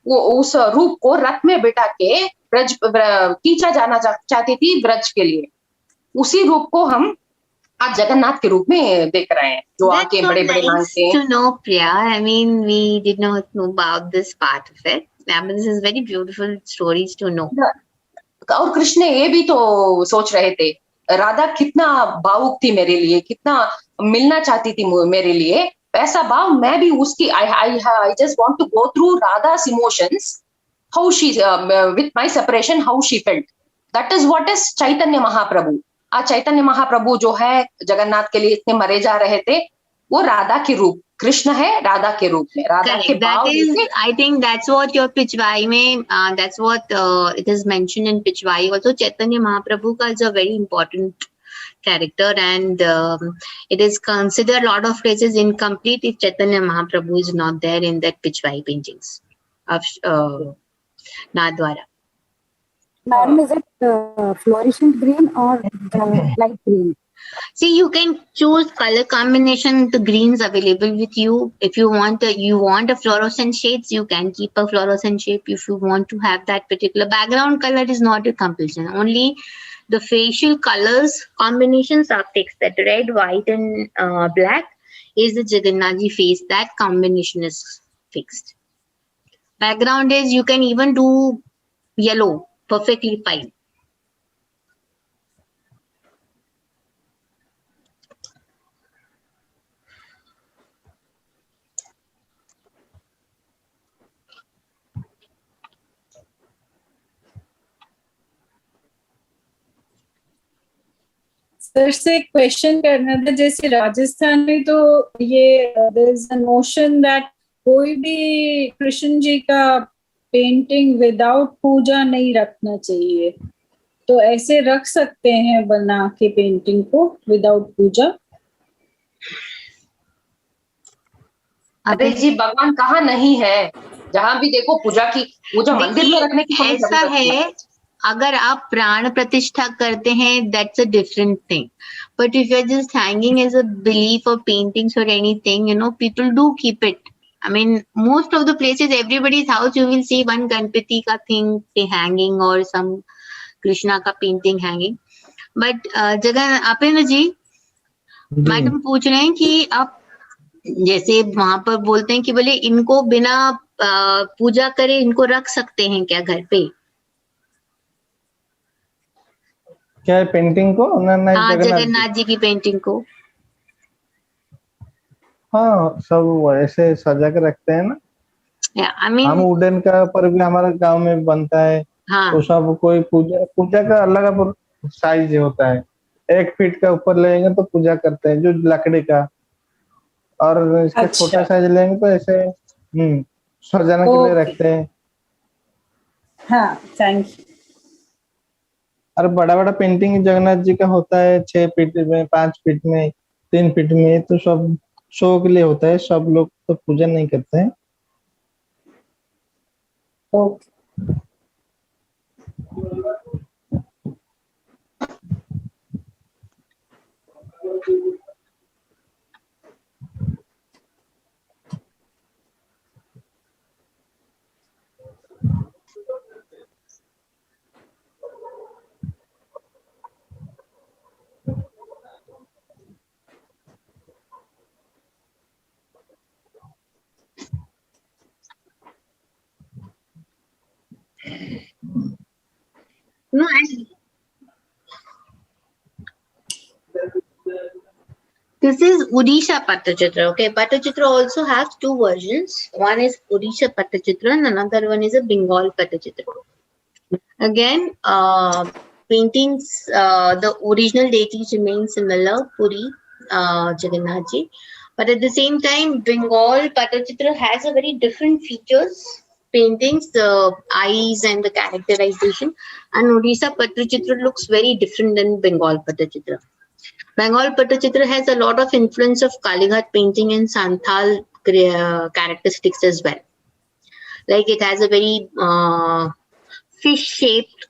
वो उस रूप को रथ में बिठा के ब्रज खींचा जाना चाहती थी ब्रज के लिए. उसी रूप को हम आज जगन्नाथ के रूप में देख रहे हैं, जो आंखें बड़े बड़े आंखें. To know, Priya, I mean, we did not know about this part of it. I mean, this is very beautiful stories to know. और कृष्ण ये भी तो सोच रहे थे, राधा कितना भावुक थी मेरे लिए, कितना मिलना चाहती थी मेरे लिए, वैसा भाव मैं भी उसकी. I just want to go through Radha's emotions, how she with my separation, how she felt. That is what is Chaitanya Mahaprabhu. आज चैतन्य महाप्रभु जो है जगन्नाथ के लिए इतने मरे जा रहे थे, वो राधा के रूप, कृष्ण है राधा के रूप में, राधा के भाव. I think that's what your Pichwai में, that's what it is mentioned in Pichwai also. Chaitanya Mahaprabhu ka is a very important character, and it is considered a lot of places incomplete if Chaitanya Mahaprabhu is not there in that Pichwai paintings of Nathdwara. Madam, is it fluorescent green or light green? See, you can choose color combination, the greens available with you. If you want a fluorescent shades, you can keep a fluorescent shade. If you want to have that particular background color, is not a compulsion. Only the facial colors combinations are fixed. That red, white, and black is the Jagannath face. That combination is fixed. Background is, you can even do yellow. Perfectly fine. Sir से question करना था, जैसे राजस्थान में तो ये there is a notion that कोई भी कृष्ण जी का पेंटिंग विदाउट पूजा नहीं रखना चाहिए, तो ऐसे रख सकते हैं बना के पेंटिंग को विदाउट पूजा? अरे जी, भगवान कहाँ नहीं है? जहां भी देखो पूजा मंदिर में रखने की कोई ऐसा जरूरत नहीं। है, अगर आप प्राण प्रतिष्ठा करते हैं, that's a different thing, but if you are just hanging as a belief और पेंटिंग्स और anything, people do keep it. I mean, most of the places, everybody's house, you will see one Ganpati ka thing hanging or some Krishna का painting hanging. But जगह अपेंद्र जी, madam पूछ रहे हैं कि आप जैसे वहां पर बोलते हैं कि बोले इनको बिना पूजा करे इनको रख सकते हैं क्या घर पे? क्या है पेंटिंग को? हाँ, जगन्नाथ जी की पेंटिंग को. हाँ, सब ऐसे सजा के रखते हैं ना. I mean, हम वुडन का पर भी हमारे गांव में बनता है. हाँ, तो सब कोई पूजा का अलग साइज होता है. 1 फीट का ऊपर लेंगे तो पूजा करते हैं जो लकड़ी का, और इसका अच्छा. छोटा साइज लेंगे तो ऐसे सजाने के लिए ओके. रखते हैं. हाँ, थैंक यू. और बड़ा बड़ा पेंटिंग जगन्नाथ जी का होता है 6 फीट में, 5 फीट में, 3 फीट में, तो सब शो के लिए होता है. सब लोग तो पूजा नहीं करते हैं. Okay. no, and this is Odisha Pattachitra. Okay, Pattachitra also has 2 versions. One is Odisha Pattachitra and another one is a Bengal Pattachitra. Again, paintings, the original deities remain similar, Puri, Jagannath Ji. But at the same time, Bengal Pattachitra has a very different features, paintings, the eyes and the characterization. And Odisha Pattachitra looks very different than Bengal Pattachitra. Bengal Pattachitra has a lot of influence of Kalighat painting and Santhal characteristics as well. Like it has a very fish-shaped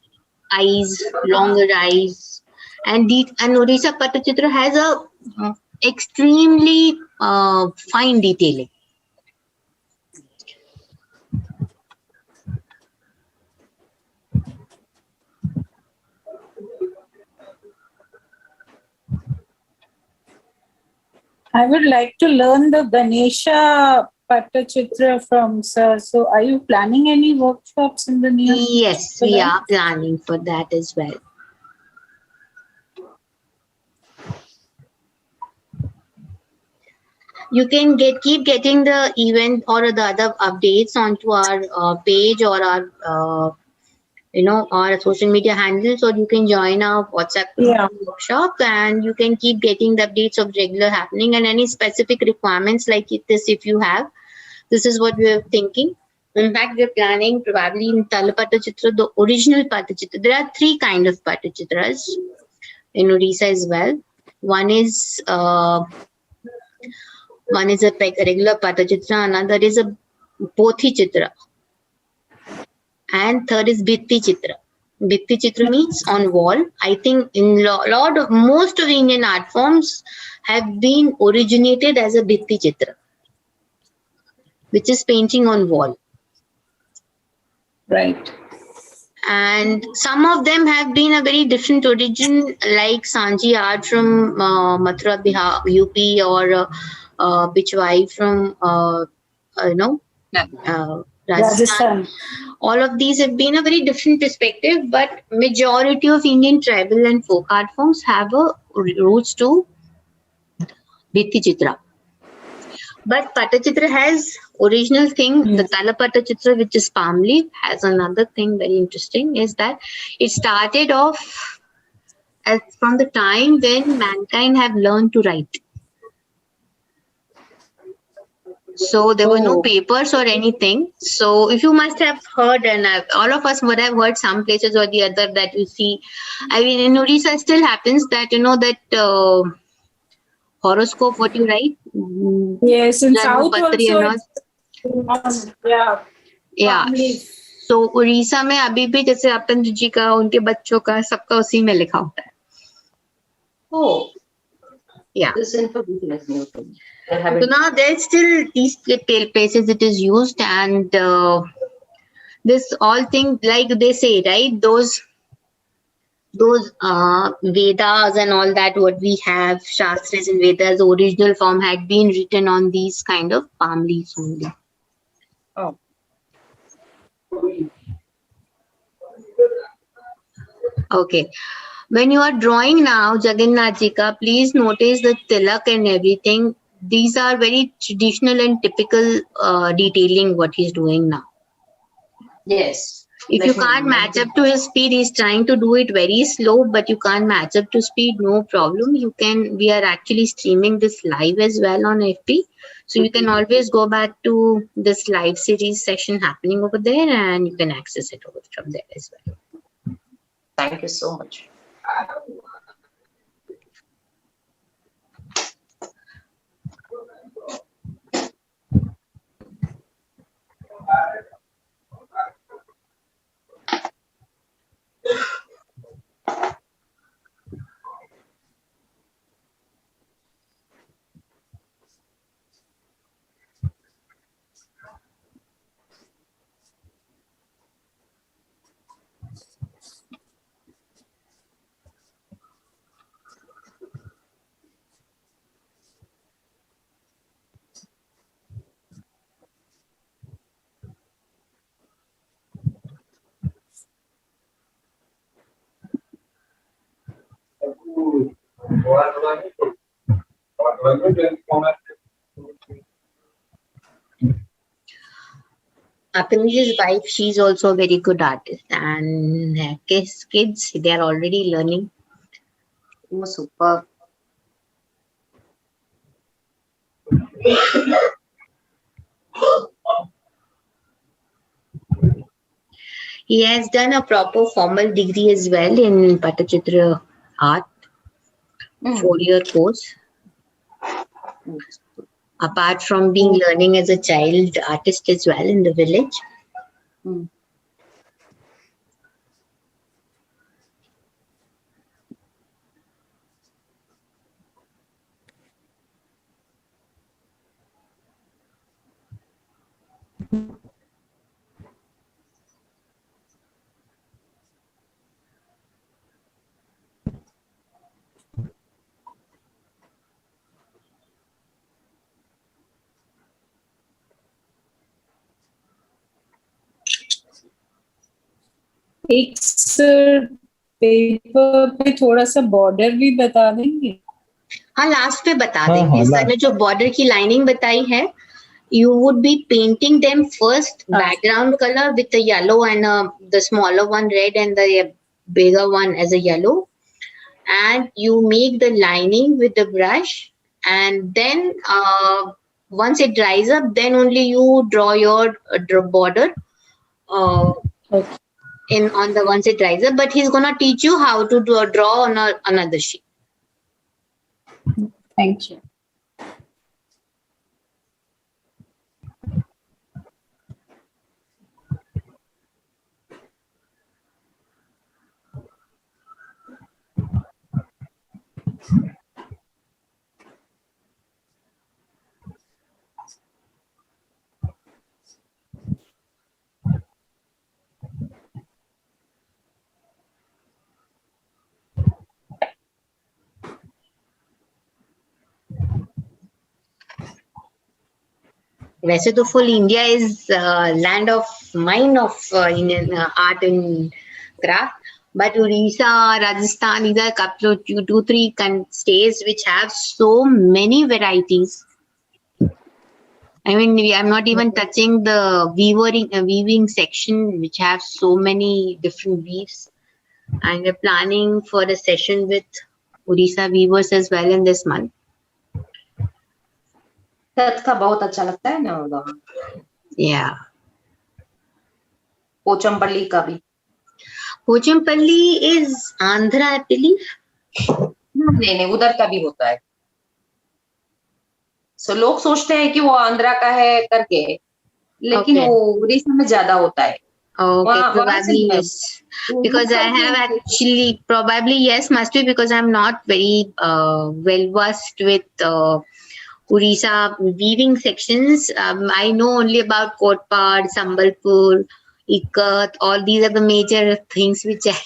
eyes, longer eyes, and Odisha Pattachitra has a extremely fine detailing. I would like to learn the Ganesha Pattachitra from sir. So are you planning any workshops in the near future? Yes, we are planning for that as well. You can keep getting the event or the other updates onto our page or our our social media handles, or you can join our WhatsApp workshop, and you can keep getting the updates of regular happening and any specific requirements like this. If you have, this is what we are thinking. In fact, we are planning probably in Tala Pattachitra, the original Pattachitra. There are 3 kinds of Pattachitras in Odisha as well. One is a regular Pattachitra, another is a Pothi Chitra, and third is Bhitti Chitra. Bhitti Chitra means on wall. I think in most of the Indian art forms have been originated as a Bhitti Chitra, which is painting on wall. Right. And some of them have been a very different origin, like Sanji art from Mathura, Bihar, UP, or Bichwai from Rajasthan. All of these have been a very different perspective, but majority of Indian tribal and folk art forms have a roots to Bhitti Chitra. But Pattachitra has original thing. The Tala Pattachitra, which is palm leaf, has another thing very interesting, is that it started off as from the time when mankind have learned to write. So there were no Oh. papers or anything. So if you must have heard, and all of us would have heard some places or the other that you see. I mean, in Odisha it still happens that that horoscope, what you write, Yes, in Janmu South Patri also and all. it's yeah. Yeah. palm leaf. So Orissa में अभी भी जैसे अपन जी का, उनके बच्चों का, सबका उसी में लिखा होता है. Oh, Yeah. this information is new to me. I So haven't. now there's still these places it is used, and this all thing, like they say, right? Those Vedas and all that, what we have, Shastras and Vedas, the original form had been written on these kind of palm leaves only. Oh. Okay. When you are drawing now, Jagannath Ji ka, please notice the tilak and everything. These are very traditional and typical detailing what he's doing now. Yes. If you can't match up to his speed, he's trying to do it very slow, but you can't match up to speed, no problem. We are actually streaming this live as well on FB. So you can always go back to this live series session happening over there, and you can access it over from there as well. Thank you so much. Apanji's wife, she's also a very good artist, and his kids, they are already learning. Oh, super. He has done a proper formal degree as well in Patachitra art, 4-year course. Apart from being learning as a child artist as well in the village. एक paper पे थोड़ा सा border भी बता देंगे. हाँ, last पे बता हाँ, देंगे. हाँ, सर last. ने जो बॉर्डर की लाइनिंग बताई है, you would be painting them first background color with the yellow and the smaller one red and the bigger one as a yellow, and you make the lining with the brush, and then once it dries up, then only you draw your border in on the once it dries up. But he's gonna teach you how to draw on another sheet. Thank you. वैसे तो full India is land of mine of Indian art and craft, but Odisha, Rajasthan, these are couple of 2-3 states which have so many varieties. I mean, I'm not even touching the weaving section, which have so many different weaves. And we're planning for a session with Odisha weavers as well in this month. तत् का बहुत अच्छा लगता है ना वहाँ। Yeah. Pochampally का भी। Pochampalli is Andhra, I believe. नहीं, उधर का भी होता है। सो लोग सोचते हैं कि वो आंध्रा का है करके, लेकिन Okay. वो उड़ीसा में ज्यादा होता है। Okay, वहाँ से probably yes. Because I have actually, probably yes, must be because I'm not very well versed with Orissa weaving sections. I know only about Kotpad, Sambalpur, Ikat, all these are the major things which I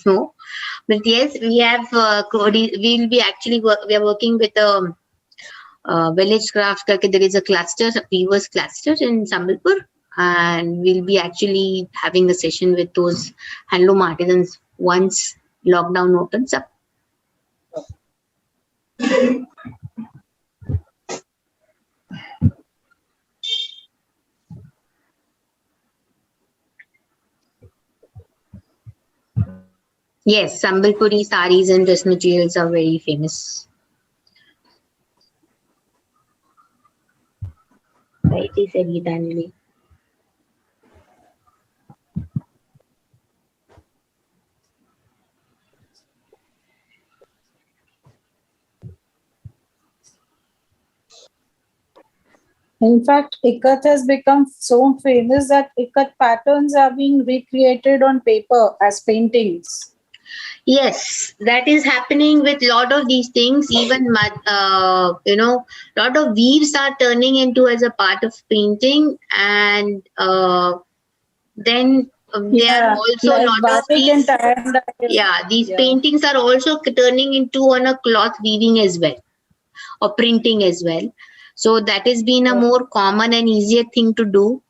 know. But yes, we have, we'll be actually, we are working with a village craft. There is a cluster, a weavers cluster in Sambalpur. And we'll be actually having a session with those handloom artisans once lockdown opens up. Yes, Sambalpuri saris and dress materials are very famous. Rightly said, Geetanjali. In fact, Ikat has become so famous that Ikat patterns are being recreated on paper as paintings. Yes, that is happening with a lot of these things. Even, lot of weaves are turning into as a part of painting, and then there are also a like lot of batik and these. tie-and-dye. Yeah, these Yeah. paintings are also turning into on a cloth weaving as well, or printing as well. So that has been a more common and easier thing to do.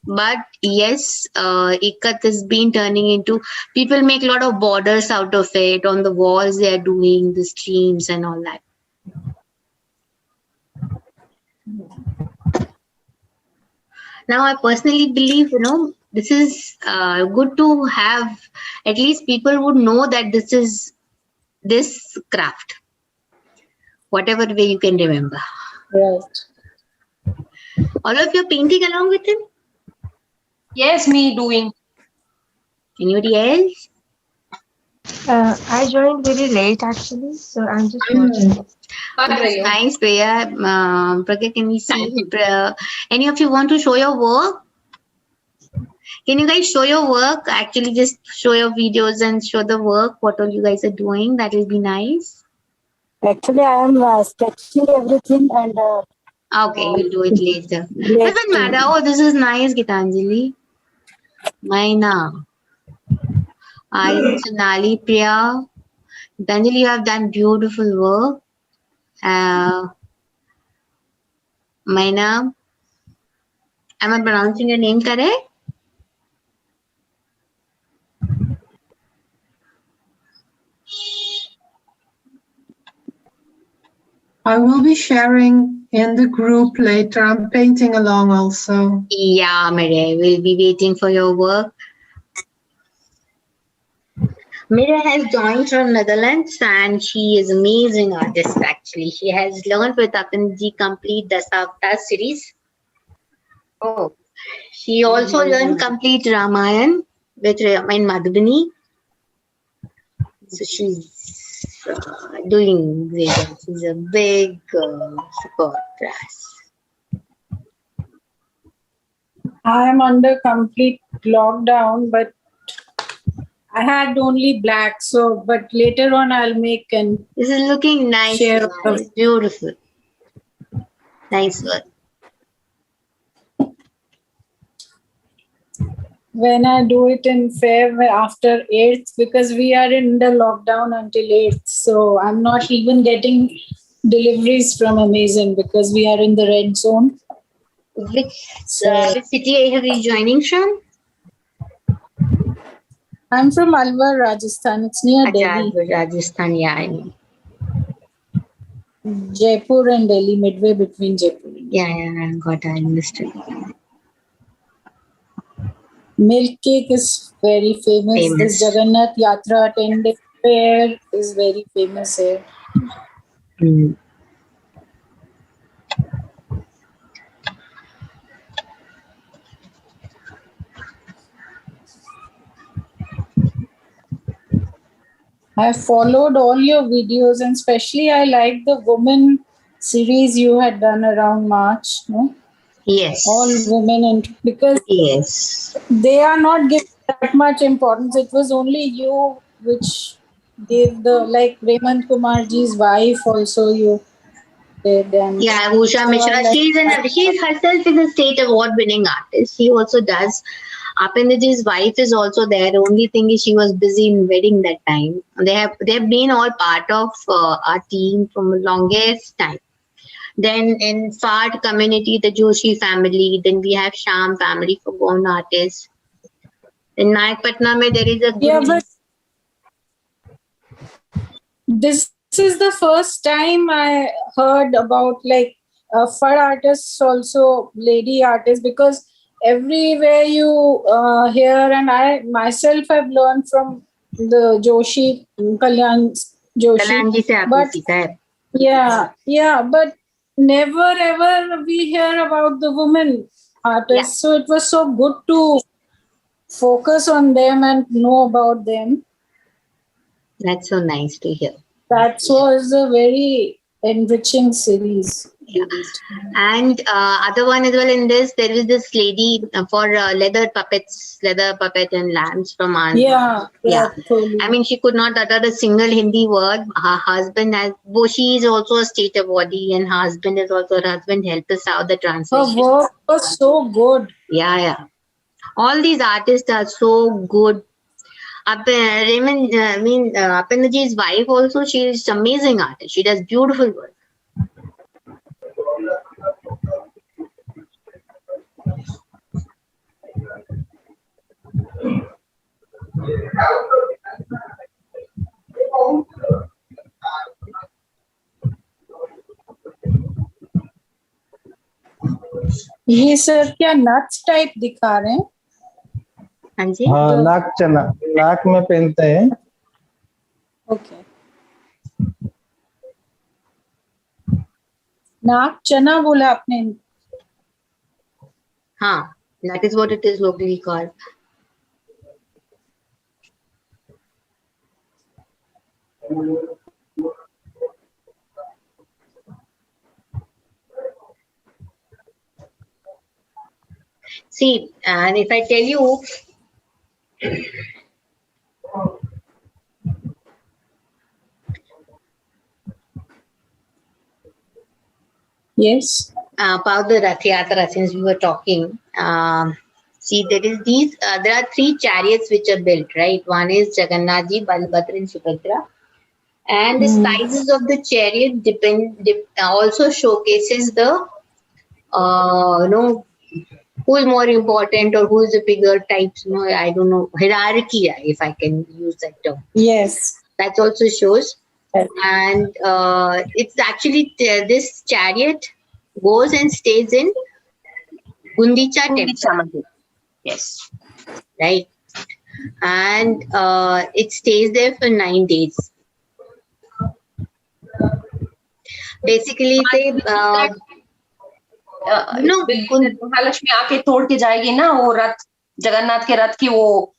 But yes, Ikat has been turning into, people make a lot of borders out of it. On the walls they are doing the streams and all that. Now I personally believe, this is good to have, at least people would know that this is this craft, whatever way you can remember. Right. All of you are painting along with him? Yes, me doing. Anybody else? I joined very late actually, so I'm just watching. कर रही That's हूँ। nice, Priya. Pragya, can we see? Any of you want to show your work? Can you guys show your work? Actually, just show your videos and show the work, what all you guys are doing. That will be nice. Actually, I am sketching everything and Okay, we'll do it later. later. Doesn't matter. Oh, this is nice, Gitanjali. Maina. Sonali, Priya. Gitanjali, you have done beautiful work. Maina. Am I pronouncing your name correct? I will be sharing in the group later. I'm painting along also. Yeah, Mire, we'll be waiting for your work. Mira has joined from Netherlands and she is amazing artist actually. She has learned with Akanji complete Dasavta series. Oh, she also learned complete Ramayan with Ramayan Madhubani. So she's doing great. She's a big support for us. I am under complete lockdown, but I had only black. So, but later on I'll make and This is looking nice. Share Nice. Beautiful. Nice work. when I do it in Feb after 8th, because we are in the lockdown until 8th. So I'm not even getting deliveries from Amazon because we are in the red zone. Which city are you joining from? I'm from Alwar, Rajasthan. It's near Delhi. Rajasthan, yeah, I know. Jaipur and Delhi, midway between Jaipur. Yeah, I got it. I understood. Milk cake is very famous. This Jagannath Yatra 10-day fair is very famous here. I followed all your videos, and especially I like the women series you had done around March. No? Yes. All women, and because Yes. they are not given that much importance. It was only you which gave the, like Raymond Kumarji's wife also you did, and Yeah, Usha so I Mishra. like She's herself is a state award-winning artist. She also does. Appendaji's wife is also there. Only thing is she was busy in wedding that time. They've been all part of our team from the longest time. Then in FART community, the Joshi family. Then we have Sham family for born artists. In Nayak Patna, there is a yeah, but this is the first time I heard about like fur artists, also lady artists, because everywhere you hear, and I myself have learned from the Joshi, Kalyan Joshi, Kalyanji se aapne but seekha hai. yeah, but never ever we hear about the women artists. So it was so good to focus on them and know about them. That's so nice to hear. That was a very enriching series. Yeah. And other one as well in this, there is this lady for leather puppet and lamps from Andhra. Yeah. Totally. I mean, she could not utter a single Hindi word. Her husband she is also a state awardee, and her husband helped us out the Her translation. work was so good. Yeah. All these artists are so good. Appendaji's wife also, she is amazing artist. She does beautiful work. ये sir क्या nuts type दिखा रहे हैं? हाँ जी. हाँ, नाक चना नाक में पहनते हैं. ओके. नाक चना बोला आपने? हाँ, that is what it is locally called. See, and if I tell you, Yes. about the Rath Yatra, since we were talking, see, there are three chariots which are built, right? One is Jagannath Ji, Balabhadra, and Subhadra. And the sizes of the chariot also showcases the, who is more important or who is the bigger types, I don't know, hierarchy, if I can use that term. Yes. That also shows. And it's actually, this chariot goes and stays in Gundicha temple. Yes. Right. And it stays there for 9 days. Basically, they Mahalakshmi आके तोड़ के जाएगी ना वो रथ, जगन्नाथ के रथ की वो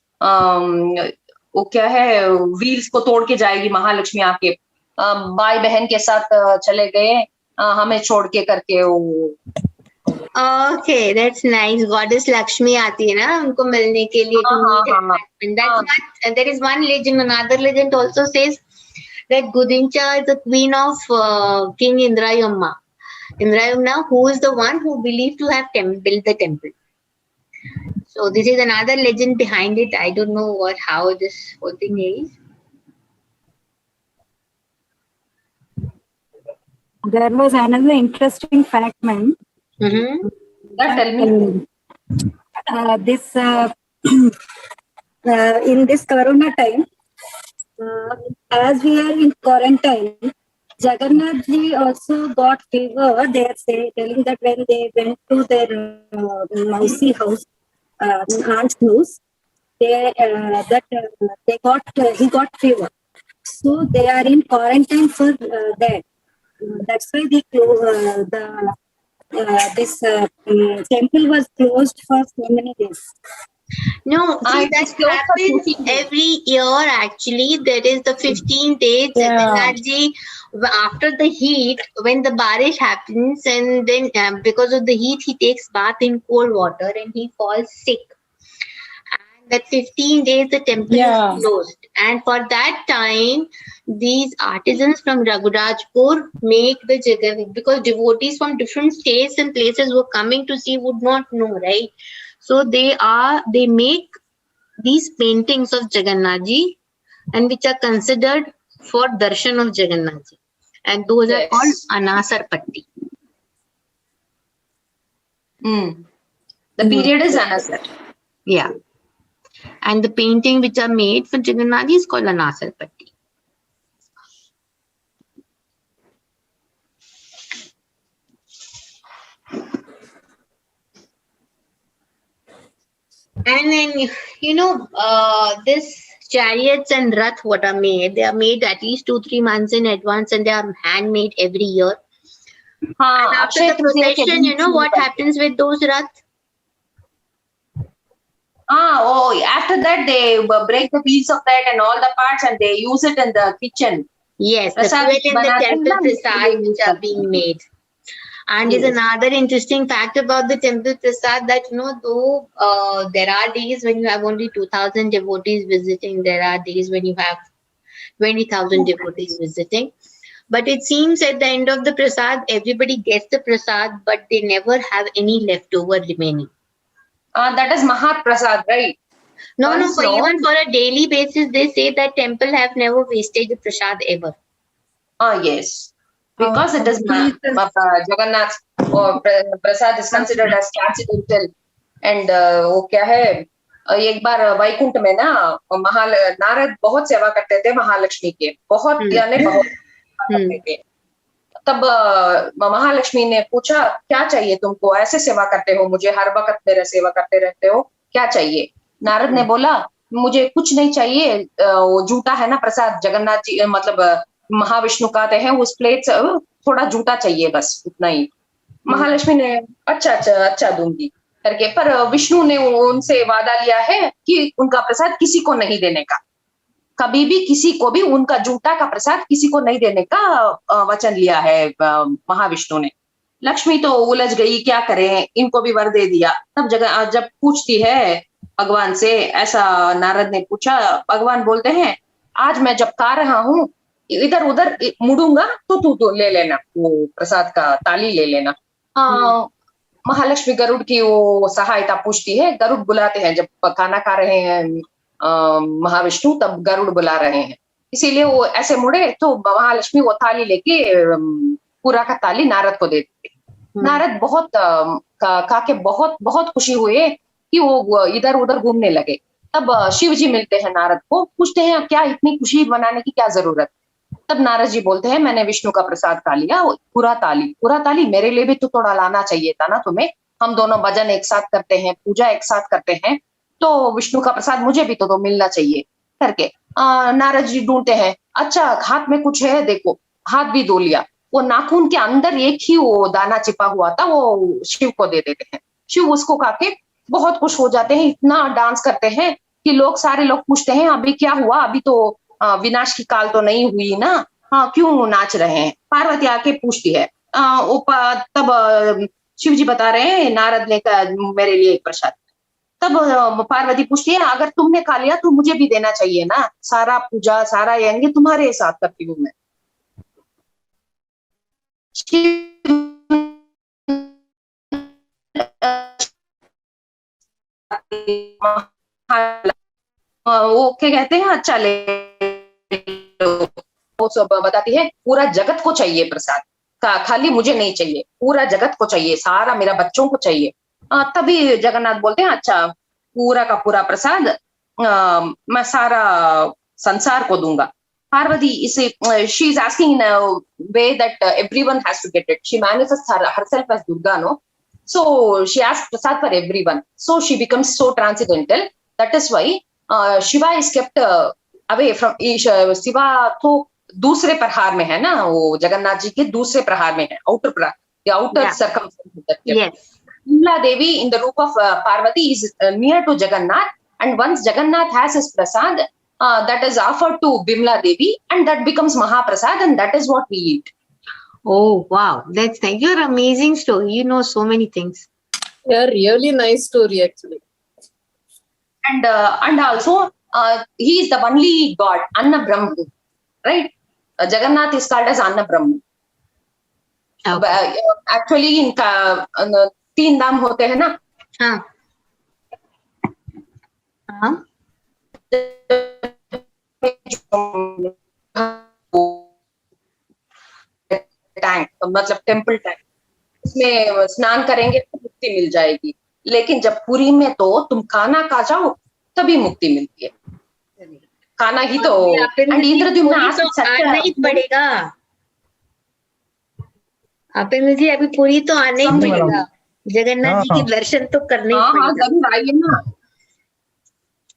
क्या है, व्हील्स को तोड़ के जाएगी महालक्ष्मी आके, भाई बहन के साथ चले गए हमें छोड़ के करके वो. Okay, that's nice. Goddess Lakshmi आती है ना उनको मिलने के लिए. And there is one legend. Another legend also says that Gudincha is the queen of King Indrayamma. Indrayamma, who is the one who believed to have built the temple. So this is another legend behind it. I don't know how this whole thing is. There was another interesting fact, ma'am. Mm-hmm. Tell me. In this Corona time, as we are in quarantine, Jagannath Ji also got fever. They are telling that when they went to their mousy house, aunt's house, he got fever. So they are in quarantine for that. That's why this temple was closed for so many days. No, see, it that is closed for happens 14 days. every year actually. There is the 15 days Jagannath ji, after the heat, when the barish happens, and then because of the heat, he takes bath in cold water and he falls sick. And that 15 days, the temple is closed. And for that time, these artisans from Raghurajpur make the Jagannath, because devotees from different states and places were coming to see, would not know, right? So they make these paintings of Jagannath ji, and which are considered for darshan of Jagannath ji, and those are called Anasar Patti. The period is Anasar. Yeah, and the painting which are made for Jagannath ji is called Anasar Patti. And then, this chariots and rath what are made, they are made at least 2-3 months in advance, and they are handmade every year. And after the procession, you know what happens with those rath? After that they break the wheels of that and all the parts, and they use it in the kitchen. Yes, the Prasad fuel and the banate temple na, prasad which are being made. And there's another interesting fact about the temple prasad, that though there are days when you have only 2,000 devotees visiting, there are days when you have 20,000 devotees visiting. But it seems at the end of the prasad, everybody gets the prasad, but they never have any leftover remaining. That is Mahat Prasad, right? No, even for a daily basis, they say that temple have never wasted the prasad ever. Yes. Because it is Jagannath or Prasad is considered as transcendental. And वो क्या है, एक बार वैकुंठ में ना नारद बहुत सेवा करते थे महालक्ष्मी के, बहुत यानी बहुत करते थे। तब महालक्ष्मी ने पूछा, क्या चाहिए तुमको, ऐसे सेवा करते हो मुझे, हर वक्त मेरा सेवा करते रहते हो, क्या चाहिए? नारद ने बोला, मुझे कुछ नहीं चाहिए, वो जूता है ना प्रसाद जगन्नाथ जी, मतलब महाविष्णु का हैं, उस प्लेट थोड़ा जूता चाहिए, बस उतना ही। महालक्ष्मी ने अच्छा दूंगी करके, पर विष्णु ने उनसे वादा लिया है कि उनका प्रसाद किसी को नहीं देने का, कभी भी किसी को भी उनका जूता का प्रसाद किसी को नहीं देने का वचन लिया है महाविष्णु ने। लक्ष्मी तो उलझ गई, क्या करें, इनको भी वर दे दिया। तब जब पूछती है भगवान से, ऐसा नारद ने पूछा, भगवान बोलते हैं, आज मैं जब गा रहा हूँ इधर उधर मुड़ूंगा तो तू ले लेना, वो प्रसाद का ताली ले लेना। महालक्ष्मी गरुड़ की वो सहायता पूछती है, गरुड़ बुलाते हैं, जब खाना खा रहे हैं महाविष्णु, तब गरुड़ बुला रहे हैं, इसीलिए वो ऐसे मुड़े तो महालक्ष्मी वो थाली लेके पूरा का ताली नारद को दे देते। नारद बहुत खा के बहुत बहुत खुशी हुए कि वो इधर उधर घूमने लगे। तब शिव जी मिलते हैं नारद को, पूछते हैं क्या इतनी खुशी मनाने की क्या जरूरत? तब नारद जी बोलते हैं, मैंने विष्णु का प्रसाद खा लिया, पूरा ताली मेरे लिए भी तो थोड़ा लाना चाहिए था ना तुम्हें, हम दोनों भजन एक साथ करते हैं, पूजा एक साथ करते हैं, तो विष्णु का प्रसाद मुझे भी तो मिलना चाहिए करके नारद जी ढूंढते हैं। अच्छा, हाथ में कुछ है, देखो, हाथ भी धो लिया, वो नाखून के अंदर एक ही वो दाना छिपा हुआ था, वो शिव को दे देते हैं। शिव उसको खा के बहुत खुश हो जाते हैं, इतना डांस करते हैं कि सारे लोग पूछते हैं, अभी क्या हुआ, अभी तो विनाश की काल तो नहीं हुई ना, क्यों नाच रहे हैं? पार्वती आके पूछती है, तब शिव जी बता रहे हैं, नारद ने कहा मेरे लिए एक प्रसाद। तब पार्वती पूछती है, अगर तुमने खा लिया तो मुझे भी देना चाहिए ना, सारा पूजा सारा यज्ञ तुम्हारे साथ करती हूँ मैं। वो क्या कहते हैं, अच्छा ले, वो सब बताती है, पूरा जगत को चाहिए प्रसाद, खाली मुझे नहीं चाहिए, पूरा जगत को चाहिए, सारा मेरा बच्चों को चाहिए। तभी जगन्नाथ बोलते हैं, अच्छा पूरा का पूरा प्रसाद मैं सारा संसार को दूंगा। पार्वती इसे she is asking in a way that everyone has to get it, she manifests herself as Durga, no? So she asks prasad for everyone, so she becomes so transcendental. That is why Shiva is kept away from Shiva तो दूसरे प्रहार में है ना, वो जगन्नाथ जी के दूसरे प्रहार में है, outer circum. Bimla Devi in the roop of Parvati is near to Jagannath, and once Jagannath has his prasad, that is offered to Bimla Devi, and that becomes Mahaprasad, and that is what we eat. Oh, wow. That's nice. You're an amazing story. You know so many things. Yeah, really nice story actually. And also he is the only god, Anna Brahman, right? Jagannath is called as Anna Brahman. Okay. Actually इनका 3 धाम होते हैं ना. हाँ. हाँ. Tank मतलब temple tank, उसमें स्नान करेंगे तो मुक्ति मिल जाएगी, लेकिन जब पुरी में तो तुम खाना खा जाओ तभी मुक्ति मिलती है. खाना ही तो. एंड इंद्रद्युम्न आना ही पड़ेगा. अपेंद्र जी अभी पूरी तो आना ही पड़ेगा. जगन्नाथ जी के दर्शन तो करने ही पड़ेगा. जरूर आइए ना.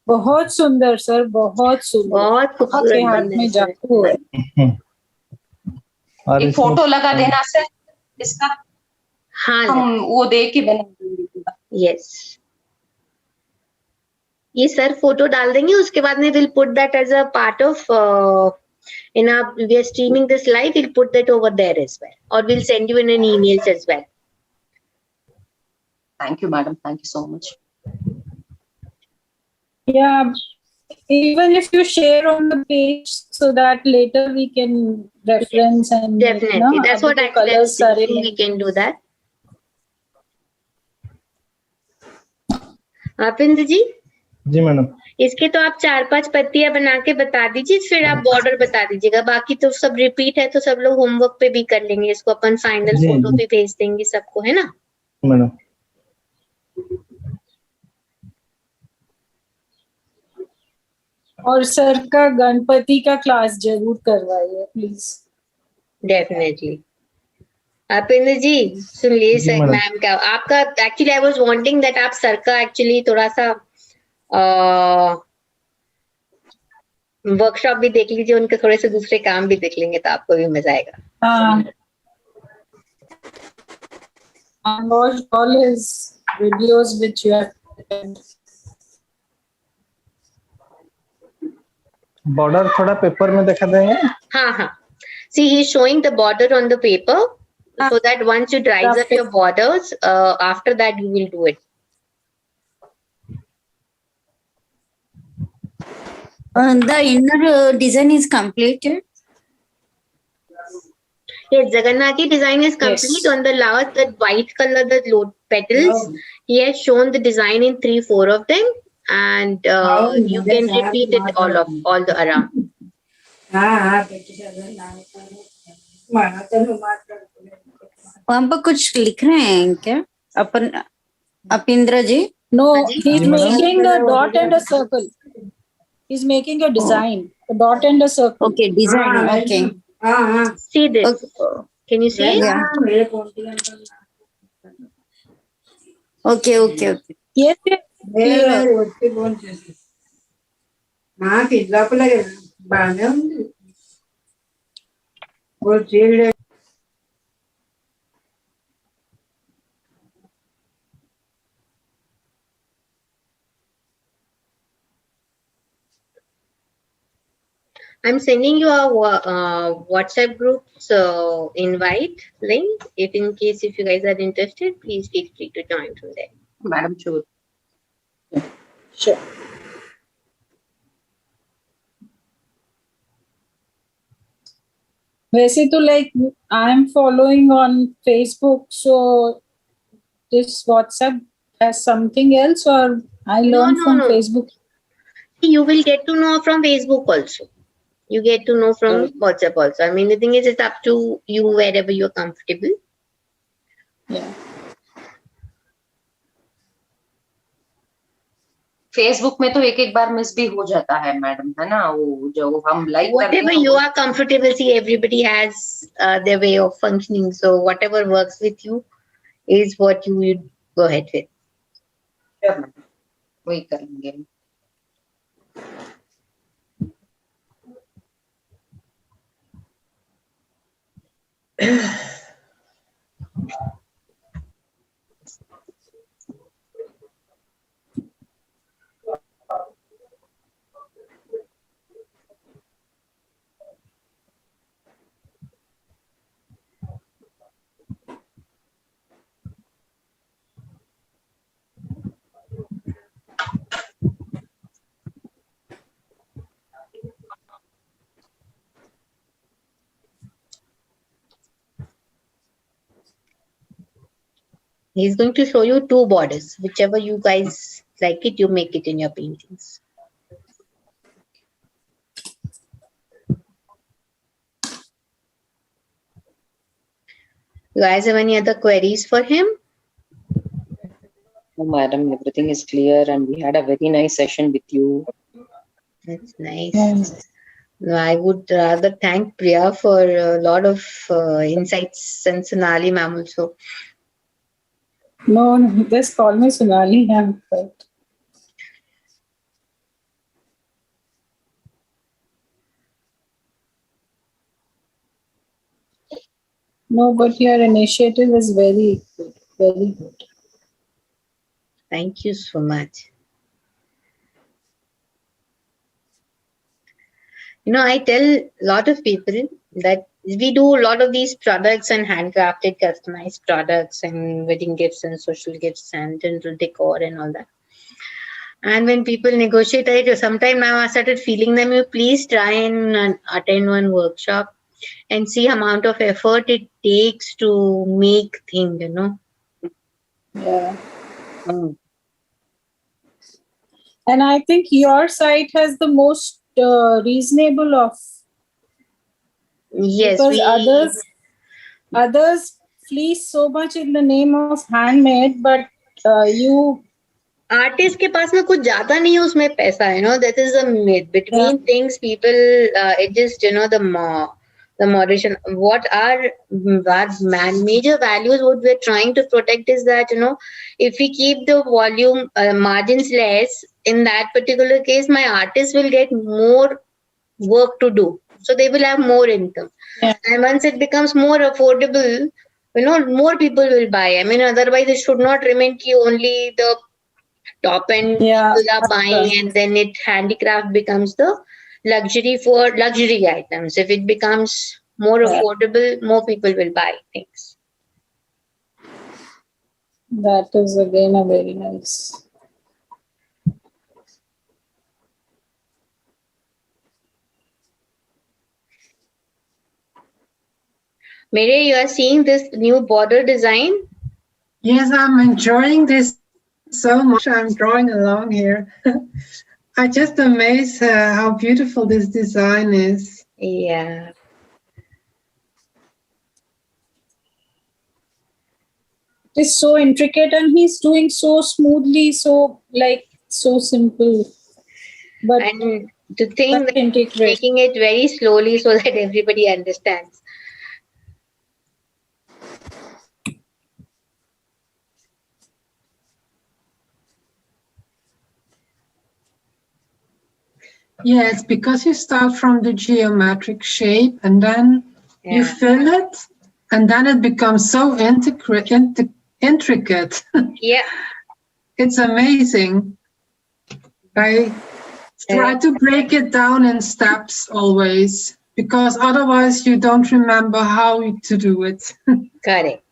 बहुत सुंदर सर, बहुत सुंदर, बहुत आपके हाथ में जादू है. एक फोटो लगा देना सर इसका. हाँ, हम वो देख के बना देंगे. यस, ये सर फोटो डाल देंगे, उसके बाद में will put that as a part of in our we are streaming this live. We'll put that over there as well, or we'll send you in an emails as well. Thank you, madam. Thank you so much. Yeah, even if you share on the page so that later we can reference and Definitely, that's what we can do that. Upinder ji. जी madam. इसके तो आप 4-5 पत्तियां बना के बता दीजिए, फिर आप बॉर्डर बता दीजिएगा. बाकी तो सब रिपीट है, तो सब लोग होमवर्क पे भी कर लेंगे. इसको अपन फाइनल फोटो भी भेज देंगे सबको, है ना मैडम. और सर का गणपति का क्लास जरूर करवाइए प्लीज. डेफिनेटली. अपिंद्र जी सुन लिए सर मैम का. आपका actually I was wanting that आप सर का एक्चुअली थोड़ा सा वर्कशॉप भी देख लीजिए, उनके थोड़े से दूसरे काम भी देख लेंगे तो आपको भी मजा आएगा. I watched all his videos which you have. Border थोड़ा पेपर में दिखा देंगे. हाँ हाँ. See, he is showing the border on the paper, so that once you dries up your borders, after that you will do it. The inner design is completed. Yes, Jagannathi design is complete. Yes. On the last, that white color, the load petals, he has shown the design in 3-4 of them, and you can repeat it all the around. वहाँ पर कुछ लिख रहे हैं क्या अपन अपिंद्र जी? No, he's making a dot and a circle. He's making a design, a dot and a circle. Okay, design. Okay. See this. Can you see? Yeah. Okay, okay, okay. Yes. I'm sending you a WhatsApp group invite link. If in case if you guys are interested, please feel free to join from there. Madam, sure. Sure. वैसे तो like I'm following on Facebook, so this WhatsApp has something else, or I learn from Facebook. You will get to know from Facebook also. You get to know from WhatsApp also. I mean, the thing is, it's up to you wherever you're comfortable. Yeah. Facebook में तो एक बार miss भी हो जाता है madam, है ना, वो जो हम लाइक करते हैं. Whatever you are comfortable, see, everybody has their way of functioning. So whatever works with you is what you will go ahead with. वही करेंगे. He's going to show you two borders. Whichever you guys like it, you make it in your paintings. You guys have any other queries for him? No, madam, everything is clear and we had a very nice session with you. That's nice. I would rather thank Priya for a lot of insights, and Sonali ma'am also. No, just call me Sonali. I'm fine. No, but your initiative is very good. Very good. Thank you so much. You know, I tell a lot of people that we do a lot of these products and handcrafted, customized products and wedding gifts and social gifts and general decor and all that. And when people negotiate, sometimes now I started feeling them, you please try and attend one workshop and see amount of effort it takes to make things, you know. Yeah. And I think your site has the most reasonable of. Yes, because others fleece so much in the name of handmade, but you. Artist के पास में कुछ ज्यादा नहीं है उसमें पैसा, you know, that is the myth between things. People it just, you know, the moderation. What our major values, what we're trying to protect is that, you know, if we keep the volume margins less, in that particular case my artist will get more work to do, so they will have more income. And once it becomes more affordable, you know, more people will buy. I mean, otherwise it should not remain ki only the top end people are buying, and then handicraft becomes the luxury for luxury items. If it becomes more affordable, more people will buy things. That is again a very nice. Mary, you are seeing this new border design? Yes, I'm enjoying this so much. I'm drawing along here. I just amazed how beautiful this design is. Yeah. It is so intricate and he's doing so smoothly, so simple. But and to think that making it very slowly so that everybody understands. Yes, because you start from the geometric shape and then you fill it, and then it becomes so intricate. Yeah. It's amazing. I try to break it down in steps always, because otherwise you don't remember how to do it. Correct.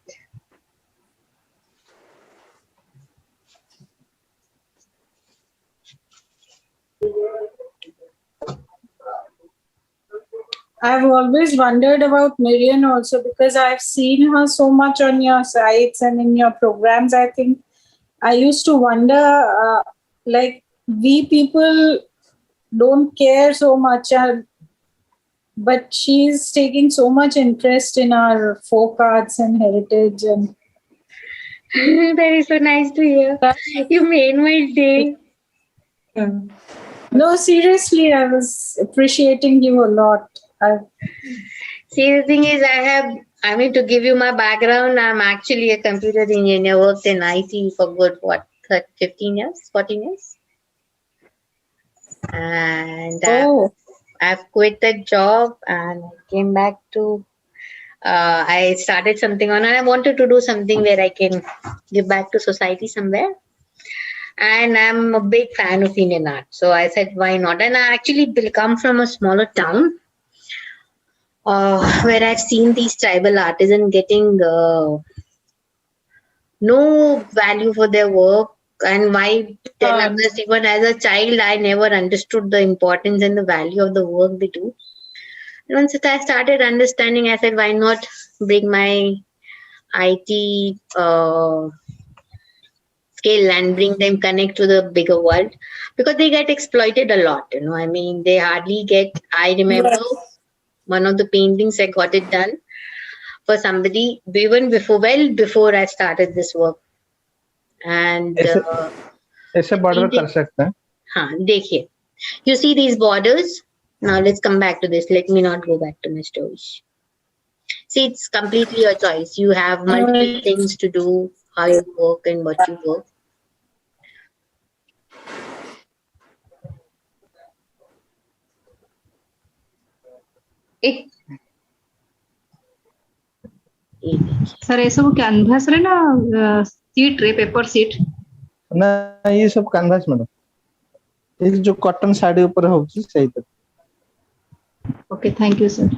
I've always wondered about Miriam also, because I've seen her so much on your sites and in your programs. I think I used to wonder, we people don't care so much, but she's taking so much interest in our folk arts and heritage. And that is so nice to hear. You made my day. No, seriously, I was appreciating you a lot. See, the thing is, to give you my background, I'm actually a computer engineer, worked in IT for good, 15 years, 14 years? And I've quit that job and came back to, I started something on, and I wanted to do something where I can give back to society somewhere. And I'm a big fan of Indian art. So I said, why not? And I actually come from a smaller town where I've seen these tribal artisans getting no value for their work. And why tell others? Even as a child, I never understood the importance and the value of the work they do. And once I started understanding, I said, why not bring my IT skill and bring them connect to the bigger world, because they get exploited a lot. I mean, they hardly get. I remember one of the paintings I got it done for somebody even before I started this work, and ऐसे border कर सकते हैं. हाँ, देखिए, you see these borders. Now let's come back to this. Let me not go back to my story. See, it's completely your choice. You have multiple things to do, how you work and what you work. Sir ये सब कैनभास रे ना seat रे paper sheet ना ये सब कैनभास madam ये जो कॉटन साड़ी ऊपर होची सही तो ओके थैंक यू सर